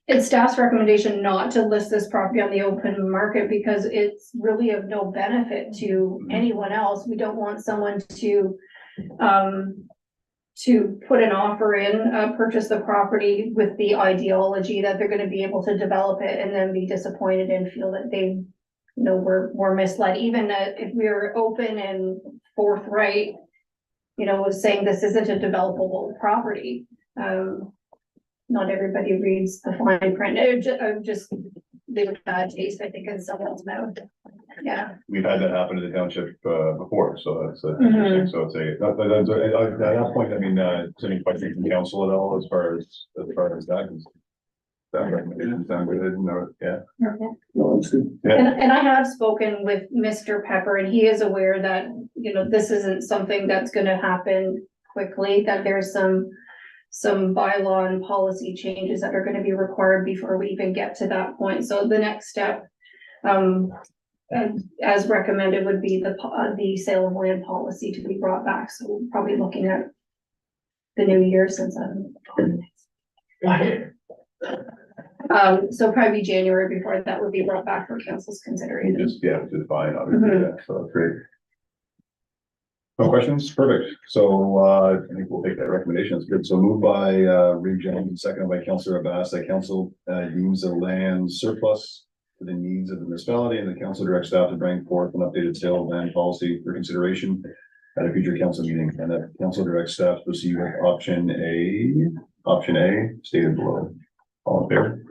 It's staff's recommendation not to list this property on the open market because it's really of no benefit to anyone else. We don't want someone to put an offer in, purchase the property with the ideology that they're gonna be able to develop it and then be disappointed and feel that they, were misled. Even if we were open and forthright, was saying this isn't a developable property. Not everybody reads the fine print. It just leave a bad taste, I think, in someone's mouth. Yeah. We've had that happen to the township before, so that's Mhm. interesting. So it's at that point, I mean, is there any question from council at all as far as that? That recommendation sound good, yeah. No, it's good. Yeah. And I have spoken with Mr. Pepper, and he is aware that, this isn't something that's gonna happen quickly, that there's some bylaw and policy changes that are gonna be required before we even get to that point. So the next step, as recommended, would be the sale of land policy to be brought back. So we're probably looking at the new year since so probably January before that would be brought back for council's consideration. Which is fine, obviously, yeah, so that's great. No questions? Perfect. So, I think we'll take that recommendation. It's good. So moved by, Reed Jones, seconded by Councillor Abbas, that council, deems the land surplus for the needs of the municipality, and the council directs staff to bring forth an updated sale of land policy for consideration at a future council meeting, and that council directs staff to proceed with option A, stated below. All in favor?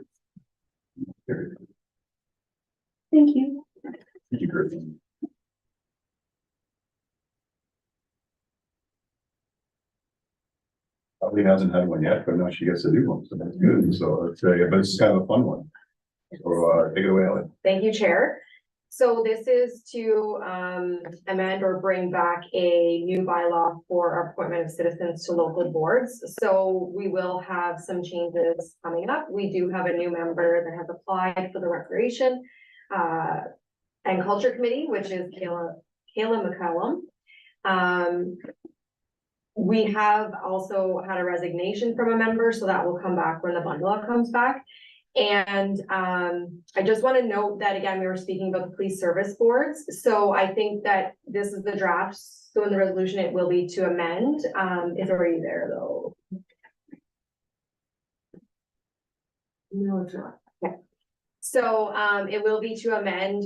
Carried. Thank you. Thank you, Kristen. Probably hasn't had one yet, but now she gets to do one, so that's good. So it's but it's kind of a fun one. So take it away, Ellen. Thank you, Chair. So this is to amend or bring back a new bylaw for our appointment of citizens to local boards. So we will have some changes coming up. We do have a new member that has applied for the Recreation and Culture Committee, which is Kayla McCallum. We have also had a resignation from a member, so that will come back when the bylaw comes back. And I just want to note that, again, we were speaking about the police service boards. So I think that this is the draft. So in the resolution, it will be to amend. It's already there, though. No, it's not. Okay. So it will be to amend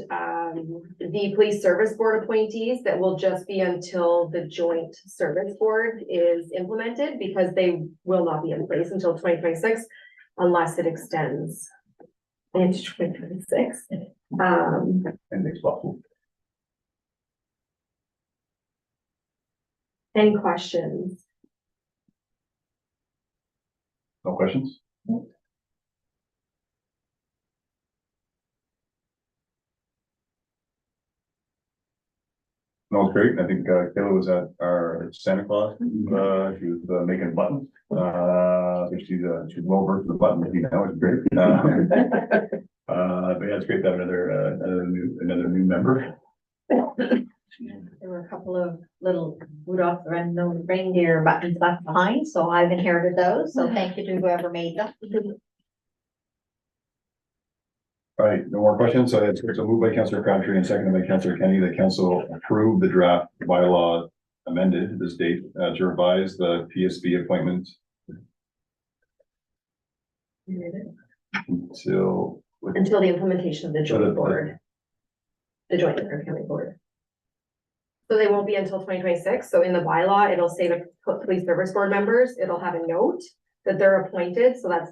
the police service board appointees that will just be until the joint service board is implemented, because they will not be in place until 2026 unless it extends into 2026. And next possible. Any questions? No questions? No, it's great. I think Kayla was at our Santa Claus. She was making buttons. So she's well versed with buttons. You know, it's great. But yeah, it's great to have another new member. There were a couple of little Rudolph the Red-Nosed Reindeer buttons left behind, so I've inherited those. So thank you to whoever made them. All right, no more questions. So it's moved by Councillor Crabtree and seconded by Councillor Kenny. The council approved the draft bylaw amended this date to revise the PSB appointment until Until the implementation of the joint board. The joint county board. So they won't be until 2026. So in the bylaw, it'll say the police service board members, it'll have a note that they're appointed. So that's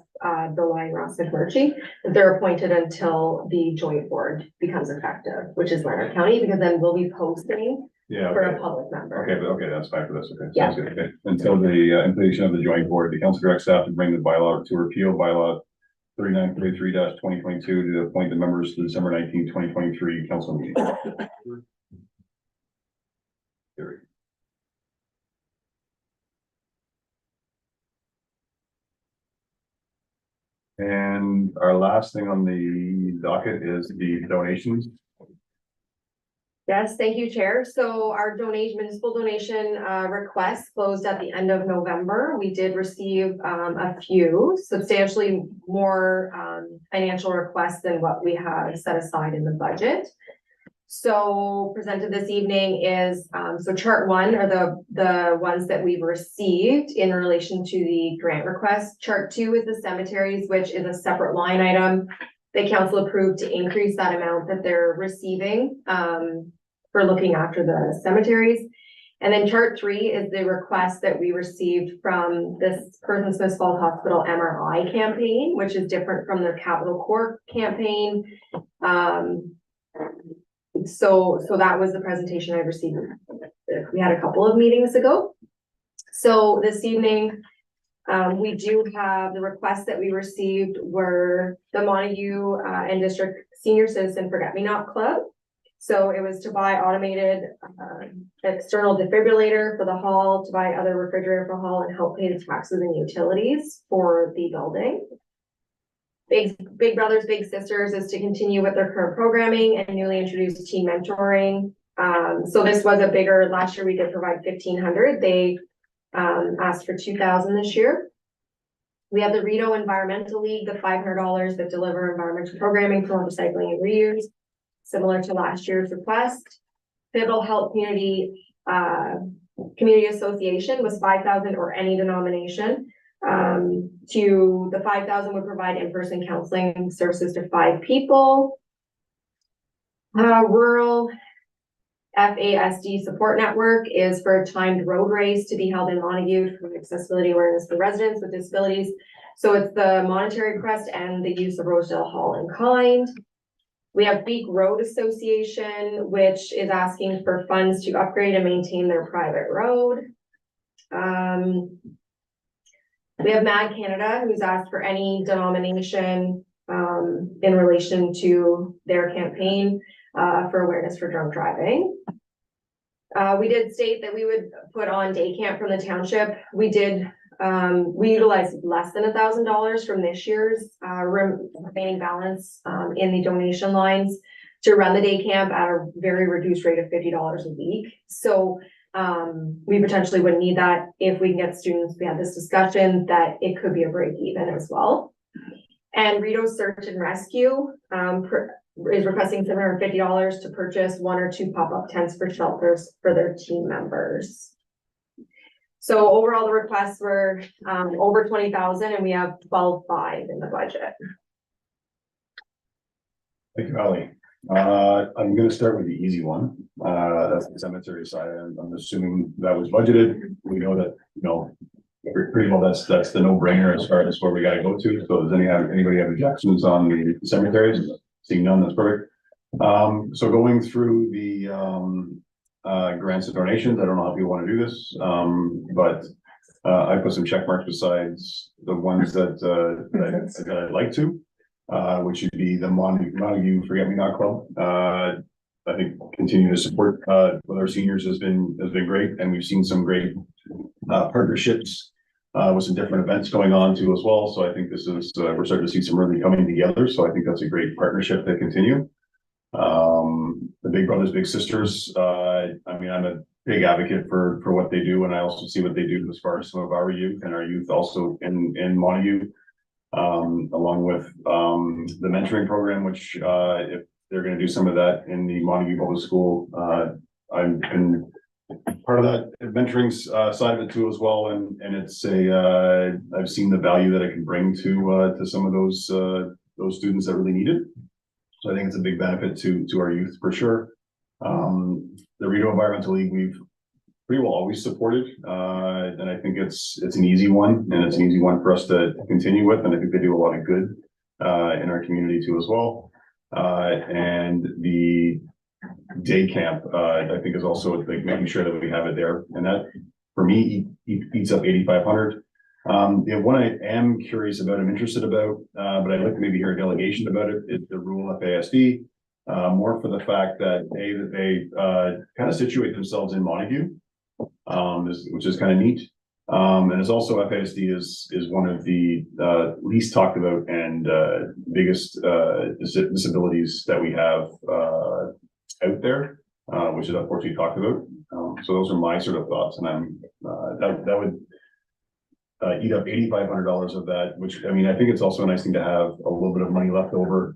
Bill Lang, Ross McMurtry, that they're appointed until the joint board becomes effective, which is Leonard County, because then we'll be posting yeah. for Okay. a public member. Okay, but okay, that's back to this. Okay. Yeah. Sounds good. Okay. Until the implementation of the joint board, the council directs staff to bring the bylaw to repeal bylaw 3943-2022 to appoint the members to the December 19, 2023 council meeting. Carried. And our last thing on the docket is the donations. Yes, thank you, Chair. So our municipal donation request closed at the end of November. We did receive a few, substantially more financial requests than what we have set aside in the budget. So presented this evening is, so chart one are the ones that we've received in relation to the grant request. Chart two is the cemeteries, which is a separate line item. The council approved to increase that amount that they're receiving for looking after the cemeteries. And then chart three is the request that we received from this Perth Smith Falls Hospital MRI campaign, which is different from their Capital Corp campaign. So that was the presentation I received. We had a couple of meetings ago. So this evening, we do have the requests that we received were the Montague and District Senior Citizen Forget-Me-Not Club. So it was to buy automated external defibrillator for the hall, to buy other refrigerator for the hall, and help pay the taxes and utilities for the building. Big Brothers Big Sisters is to continue with their current programming and newly introduced teen mentoring. So this was a bigger, last year we did provide 1,500. They asked for 2,000 this year. We have the Rito Environmental League, the $500 that deliver environmental programming for recycling and reuse, similar to last year's request. Pivotal Health Community Association was 5,000 or any denomination. To the 5,000 would provide in-person counseling services to 5 people. Rural FASD Support Network is for a timed road race to be held in Montague for accessibility awareness for residents with disabilities. So it's the monetary request and the use of Rosedale Hall in kind. We have Beak Road Association, which is asking for funds to upgrade and maintain their private road. We have Mad Canada, who's asked for any denomination in relation to their campaign. for awareness for drunk driving. We did state that we would put on day camp from the township. We did, we utilized less than $1,000 from this year's, remaining balance, in the donation lines to run the day camp at a very reduced rate of $50 a week. So, we potentially wouldn't need that if we can get students. We had this discussion that it could be a break even as well. And Rito Search and Rescue, is requesting $750 to purchase 1 or 2 pop-up tents for shelters for their team members. So overall, the requests were over 20,000, and we have 12,500 in the budget. Thank you, Ally. I'm gonna start with the easy one. That's the cemetery side. I'm assuming that was budgeted. We know that, you know, pretty well, that's the no-brainer as far as where we gotta go to. So does anybody have objections on the cemeteries? Seeing none, that's perfect. So going through the grants and donations, I don't know how people want to do this, but I put some check marks besides the ones that I'd like to, which would be the Montague Forget Me Not Club. I think continue to support with our seniors has been great, and we've seen some great partnerships with some different events going on too as well. So I think this is, we're starting to see some really coming together. So I think that's a great partnership to continue. The Big Brothers Big Sisters, I mean, I'm a big advocate for what they do, and I also see what they do as far as some of our youth and our youth also in Montague, along with the mentoring program, which if they're going to do some of that in the Montague Public School, I've been part of that mentoring side of it too as well, and it's I've seen the value that it can bring to some of those students that really need it. So I think it's a big benefit to our youth for sure. The Rito Environmental League we've pretty well always supported, and I think it's an easy one, and it's an easy one for us to continue with, and I think they do a lot of good in our community too as well. And the day camp, I think is also like making sure that we have it there, and that for me eats up 8,500. The one I am curious about, I'm interested about, but I'd like to maybe hear a delegation about it, is the rural FASD, more for the fact that they kind of situate themselves in Montague, which is kind of neat. And it's also FASD is one of the least talked about and biggest disabilities that we have out there, which is unfortunately talked about. So those are my sort of thoughts, and I'm that would eat up $8,500 of that, which, I mean, I think it's also a nice thing to have a little bit of money left over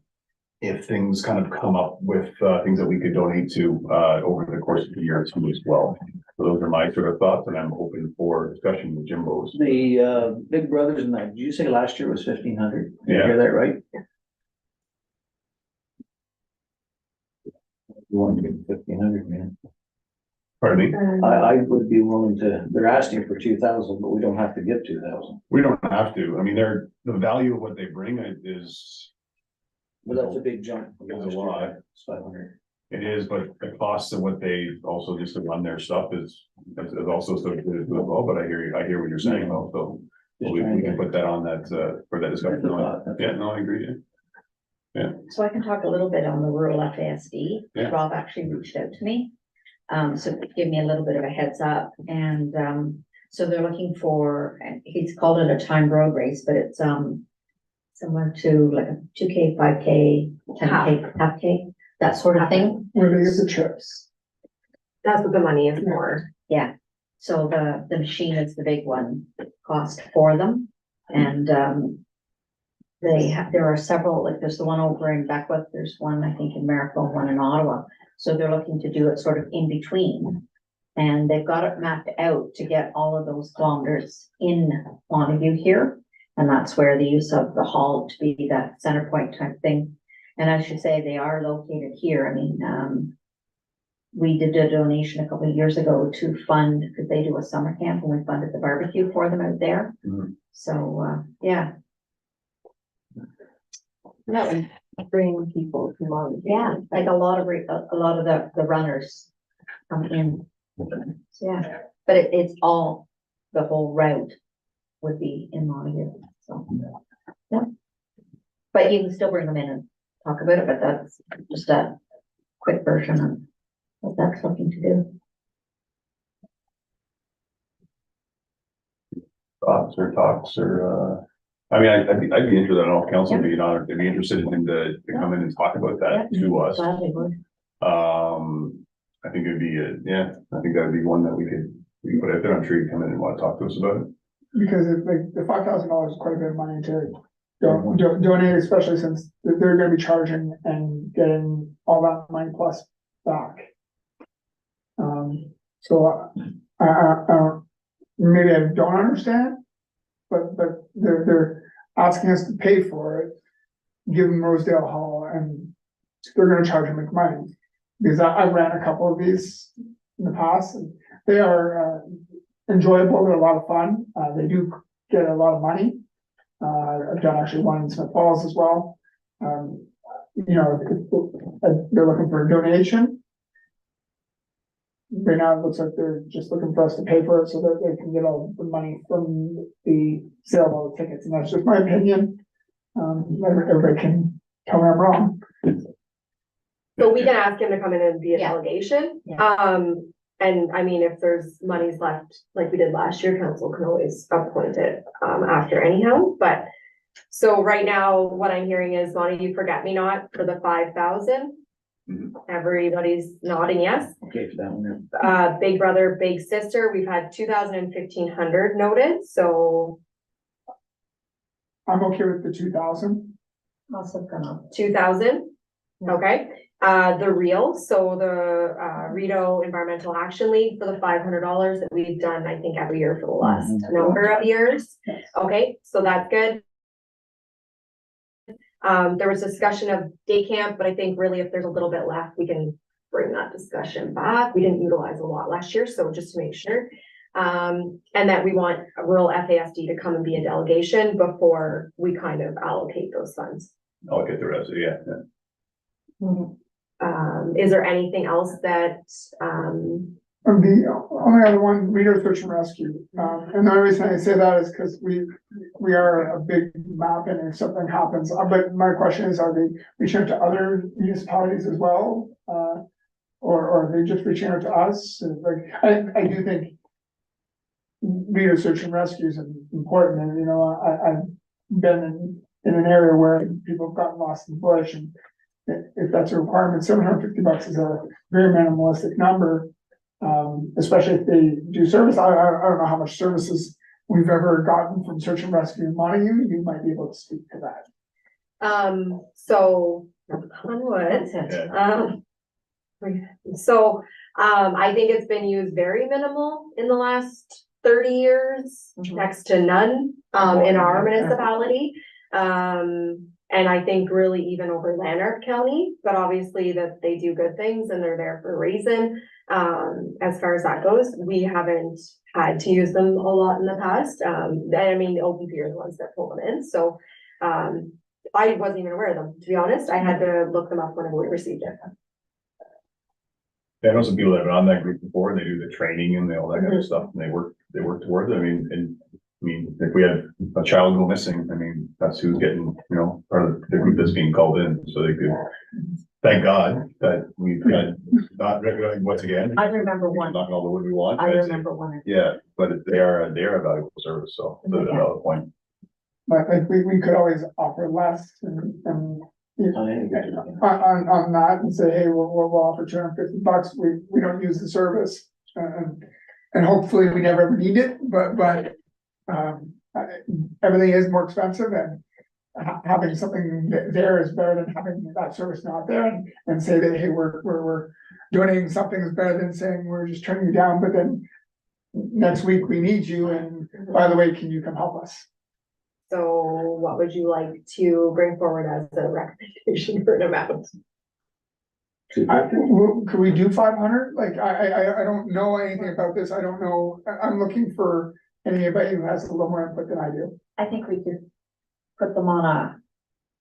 if things kind of come up with things that we could donate to over the course of the year too as well. So those are my sort of thoughts, and I'm open for discussion with Jimbo's. The Big Brothers and that, did you say last year was 1,500? Did you Yeah. hear that right? You want to give 1,500, man? Pardon me? I would be willing to, they're asking for 2,000, but we don't have to give 2,000. We don't have to. I mean, the value of what they bring is. But that's a big jump. from It's a last year, lot. right? It's 500. It is, but the cost of what they also just to run their stuff is also so good as well. But I hear what you're saying about, so we can put that on that for that discussion. That's a thought. Yeah, no, I agree. Yeah. So I can talk a little bit on the rural FASD. Yeah. Rob actually reached out to me. So give me a little bit of a heads up, and so they're looking for, and he's called it a timed road race, but it's similar to like a 2K, 5K, 10K, half K, that sort of thing. Where they get the chips. That's what the money is for. Yeah, so the machine is the big one cost for them, and there are several, like there's the one over in Beckwith, there's one I think in Maricville, one in Ottawa. So they're looking to do it sort of in between. And they've got it mapped out to get all of those kilometers in Montague here. And that's where the use of the hall to be that center point type thing. And I should say they are located here. I mean, we did a donation a couple of years ago to fund, because they do a summer camp, and we funded the barbecue for them out there. Mhm. So, yeah. That would bring people to Montague. Yeah, like a lot of the runners come in. So, yeah, but it's all, the whole route would be in Montague, so. Yeah. But you can still bring them in and talk about it, but that's just a quick version of what that's looking to do. Thoughts or, I mean, I'd be interested in all council being honored, they'd be interested in him to come in and talk about that to us. Gladly would. I think it'd be, I think that'd be one that we could put out there. I'm sure you'd come in and want to talk to us about it. Because it's like, the $5,000 is quite a bit of money to donate, especially since they're gonna be charging and getting all that money plus back. So I don't, maybe I don't understand, but they're asking us to pay for it, give them Rosedale Hall, and they're gonna charge them money. Because I ran a couple of these in the past, and they are enjoyable, they're a lot of fun, they do get a lot of money. I've done actually one in Smith Falls as well. You know, if they're looking for a donation. Right now, it looks like they're just looking for us to pay for it so that they can get all the money from the sale of the tickets, and that's just my opinion. Everybody can tell me I'm wrong. So we can ask him to come in and be a Yeah. delegation. Yeah. And I mean, if there's monies left, like we did last year, council can always appoint it, after anyhow, but. So right now, what I'm hearing is Montague Forget Me Not for the 5,000. Mhm. Everybody's nodding yes. Okay for that one, Big Brother, Big Sister, we've had 2,000 and 1,500 noted, so I'm okay with the 2,000. Also gonna. 2,000. Okay, the real, so the Rito Environmental Action League for the $500 that we've done, I think, every year for the last number of years. Okay, so that's good. There was discussion of day camp, but I think really if there's a little bit left, we can bring that discussion back. We didn't utilize a lot last year, so just to make sure. And that we want rural FASD to come and be a delegation before we kind of allocate those funds. I'll get the rest of it, yeah. Is there anything else that, And the only other one, Rito Search and Rescue, and the only reason I say that is because we are a big map, and if something happens, but my question is, are they reaching out to other municipalities as well? Or are they just reaching out to us? Like, I do think Rito Search and Rescue is important, and you know, I've been in an area where people have gotten lost in the bush, and if that's a requirement, $750 is a very minimalistic number. Especially if they do service. I don't know how much services we've ever gotten from Search and Rescue in Montague. You might be able to speak to that. so, knock on wood. That's it. I think it's been used very minimal in the last 30 years, Mhm. next to none, in our municipality. And I think really even over Lanark County, but obviously that they do good things and they're there for a reason. As far as that goes, we haven't had to use them a lot in the past. I mean, the OPP are the ones that pull them in, so, I wasn't even aware of them, to be honest. I had to look them up whenever we received it. Yeah, I know some people that have been on that group before, and they do the training and all that kind of stuff, and they work towards it. I mean, if we had a child go missing, I mean, that's who's getting, you know, part of the group that's being called in, so they could. Thank God that we've got not regulating once again. I remember one. Not all the wood we want. I but it's- remember one. Yeah, but they are a valuable service, so that's a valid point. But like we could always offer less and I think on that and say, hey, we'll offer $250. We don't use the service. And hopefully we never ever need it, but everything is more expensive, and having something there is better than having that service not there, and say that, hey, we're donating something is better than saying we're just turning you down, but then next week we need you, and by the way, can you come help us? So what would you like to bring forward as a recommendation for an amount? Could we do 500? Like, I don't know anything about this. I don't know. I'm looking for anybody who has a little more input than I do. I think we could put them on a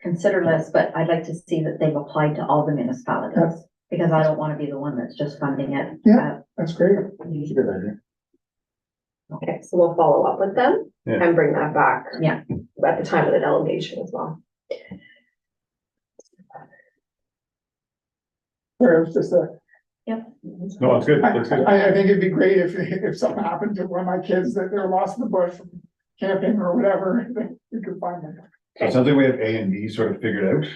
consider list, but I'd like to see that they've applied to all the municipalities. Yes. Because I don't want to be the one that's just funding it. Yeah. That's great. It's a good idea. Okay, so we'll follow up with them Yeah. and bring that back. Yeah. At the time of the delegation as well. Or it's just a, No, it's good, it's good. I think it'd be great if something happened to one of my kids that they're lost in the bush from camping or whatever, that we could find them. So it sounds like we have A and B sort of figured out.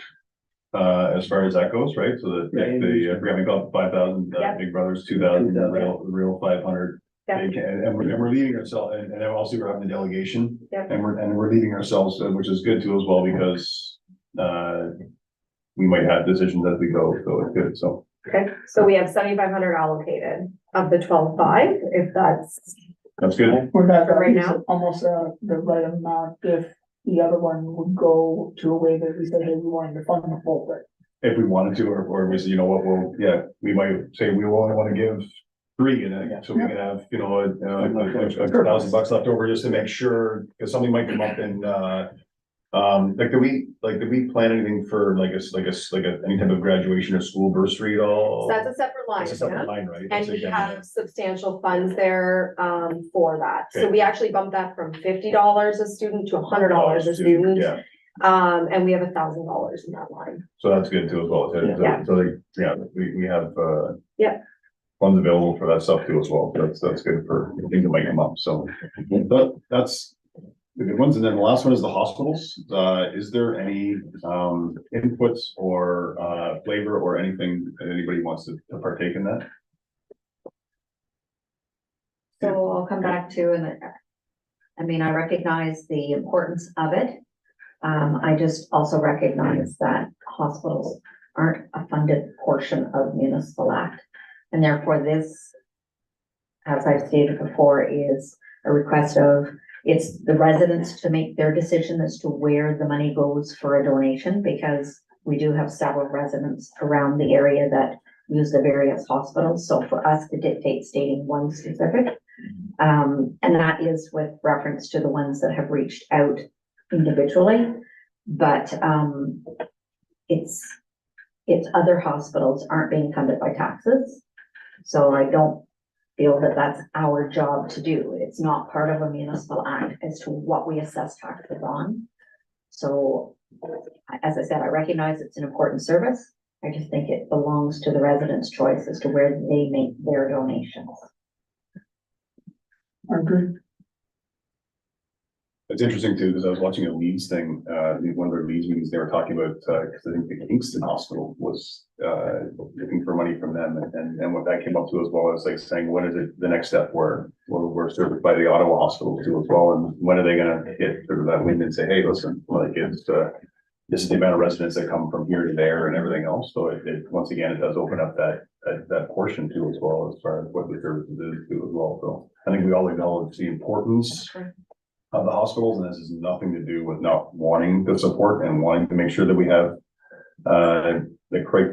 As far as that goes, right? So that Yeah, if the, we got 5,000, Yeah. Big Brothers, 2,000, the 2,000. real 500. Yeah. And we're leaving ourselves, and also we're having the delegation. Yeah. And we're leaving ourselves, which is good too as well, because, we might have decisions as we go, so it's good, so. Okay, so we have 7,500 allocated of the 12,500, if That's good. Would that For right be now? almost the right amount if the other one would go to a way that we said, hey, we wanted to fund the full thing? If we wanted to, or we say, you know what, we might say we only want to give 3 and then, so we can have, a $1,000 left over just to make sure, because something might come up in, did we plan anything for any type of graduation or school bursary at all? So that's a separate line, It's a yeah. separate line, right? And That's we again, have substantial funds there, for that. So Okay. we actually bumped that from $50 a student to $100 a student. Yeah, And we have $1,000 in that line. so that's good too as well. Yeah. We have, Yeah. funds available for that stuff too as well. That's good for things that might come up, so. But that's the good ones. And then the last one is the hospitals. Is there any, inputs or, flavor or anything that anybody wants to partake in that? So I'll come back to, and I mean, I recognize the importance of it. I just also recognize that hospitals aren't a funded portion of municipal act. And therefore this, as I've stated before, is a request of, it's the residents to make their decision as to where the money goes for a donation, because we do have several residents around the area that use the various hospitals. So for us to dictate stating one specific, and that is with reference to the ones that have reached out individually. But, it's other hospitals aren't being funded by taxes. So I don't feel that that's our job to do. It's not part of a municipal act as to what we assess taxes on. So, as I said, I recognize it's an important service. I just think it belongs to the residents' choice as to where they make their donations. I agree. It's interesting too, because I was watching a Leeds thing, one of their Leeds meetings, they were talking about, because I think the Kingston Hospital was, looking for money from them, and what that came up to as well as like saying, when is it the next step where we're serviced by the Ottawa Hospital too as well, and when are they gonna hit sort of that wind and say, hey, listen, like it's, this is the amount of residents that come from here to there and everything else, so it once again, it does open up that portion too as well, as far as what the services is too as well, so I think we all acknowledge the importance of the hospitals, and this has nothing to do with not wanting the support and wanting to make sure that we have the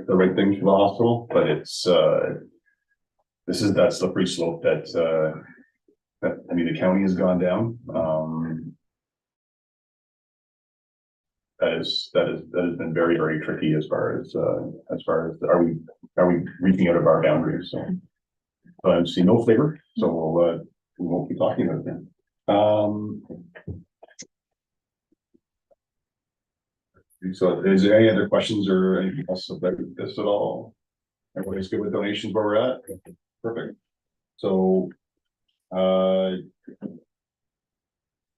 right things for the hospital, but it's this is that slippery slope that I mean the county has gone down. That has been very, very tricky as far as are we reaching out of our boundaries, so I see no flavor, so we won't keep talking about it then. So is there any other questions or anything else about this at all? Everybody's good with donations where we're at? Perfect. So,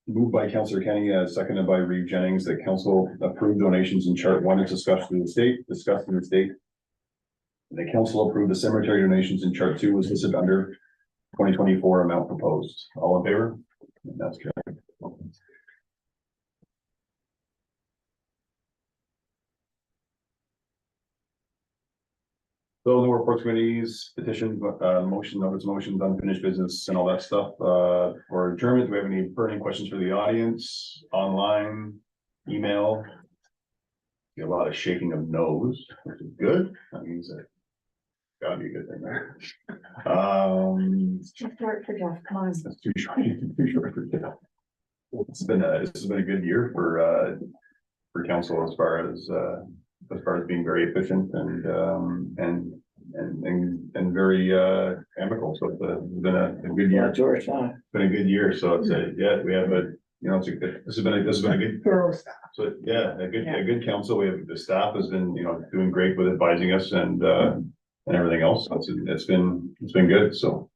moved by Councillor Kenny, seconded by Reeve Jennings, that council approved donations in chart 1 as discussed in the state. The council approved the cemetery donations in chart 2 was listed under 2024 amount proposed. All in favor? That's correct. So the reports committees, petitions, motion, notice motions, unfinished business and all that stuff, for adjournment. Do we have any burning questions for the audience, online, email? Get a lot of shaking of no's, which is good. That means that gotta be a good thing there. It's too short for Jeff, come on. That's too short for Jeff. This has been a good year for council as far as being very efficient and very amicable. So it's been a good Yeah, year. George, huh? Been a good year. So it's we have it's a good, this has been a good, Thorough staff. so yeah, a good council. We have, the staff has been, doing great with advising us and and everything else. It's been good, so.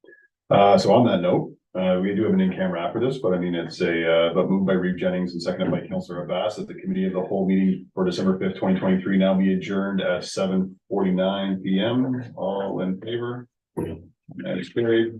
So on that note, we do have an in-camera after this, but I mean, it's but moved by Reeve Jennings and seconded by Councillor Abbas that the committee of the whole meeting for December 5th, 2023 now be adjourned at 7:49 PM. All in favor? That is carried.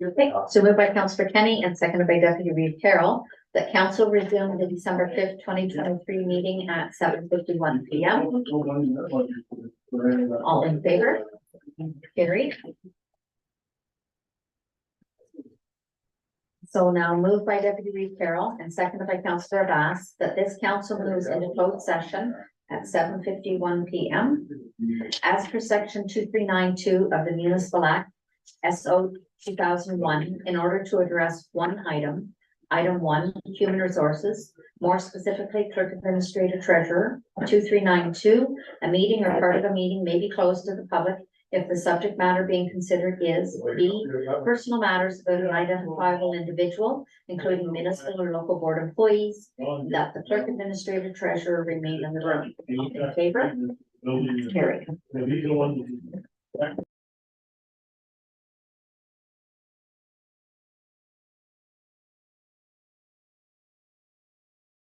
Okay, so moved by Councillor Kenny and seconded by Deputy Reeve Carroll, that council resume the December 5th, 2023 meeting at 7:51 PM. All in favor? Carried. So now moved by Deputy Reeve Carroll and seconded by Councillor Abbas, that this council moves into closed session at 7:51 PM. As per section 2392 of the Municipal Act, SO 2001, in order to address one item. Item 1, human resources, more specifically clerk administrator treasurer. 2392, a meeting or part of a meeting may be closed to the public if the subject matter being considered is B, personal matters about an identifiable individual, including municipal or local board employees, that the clerk administrator treasurer remain in the room. In favor? Carried.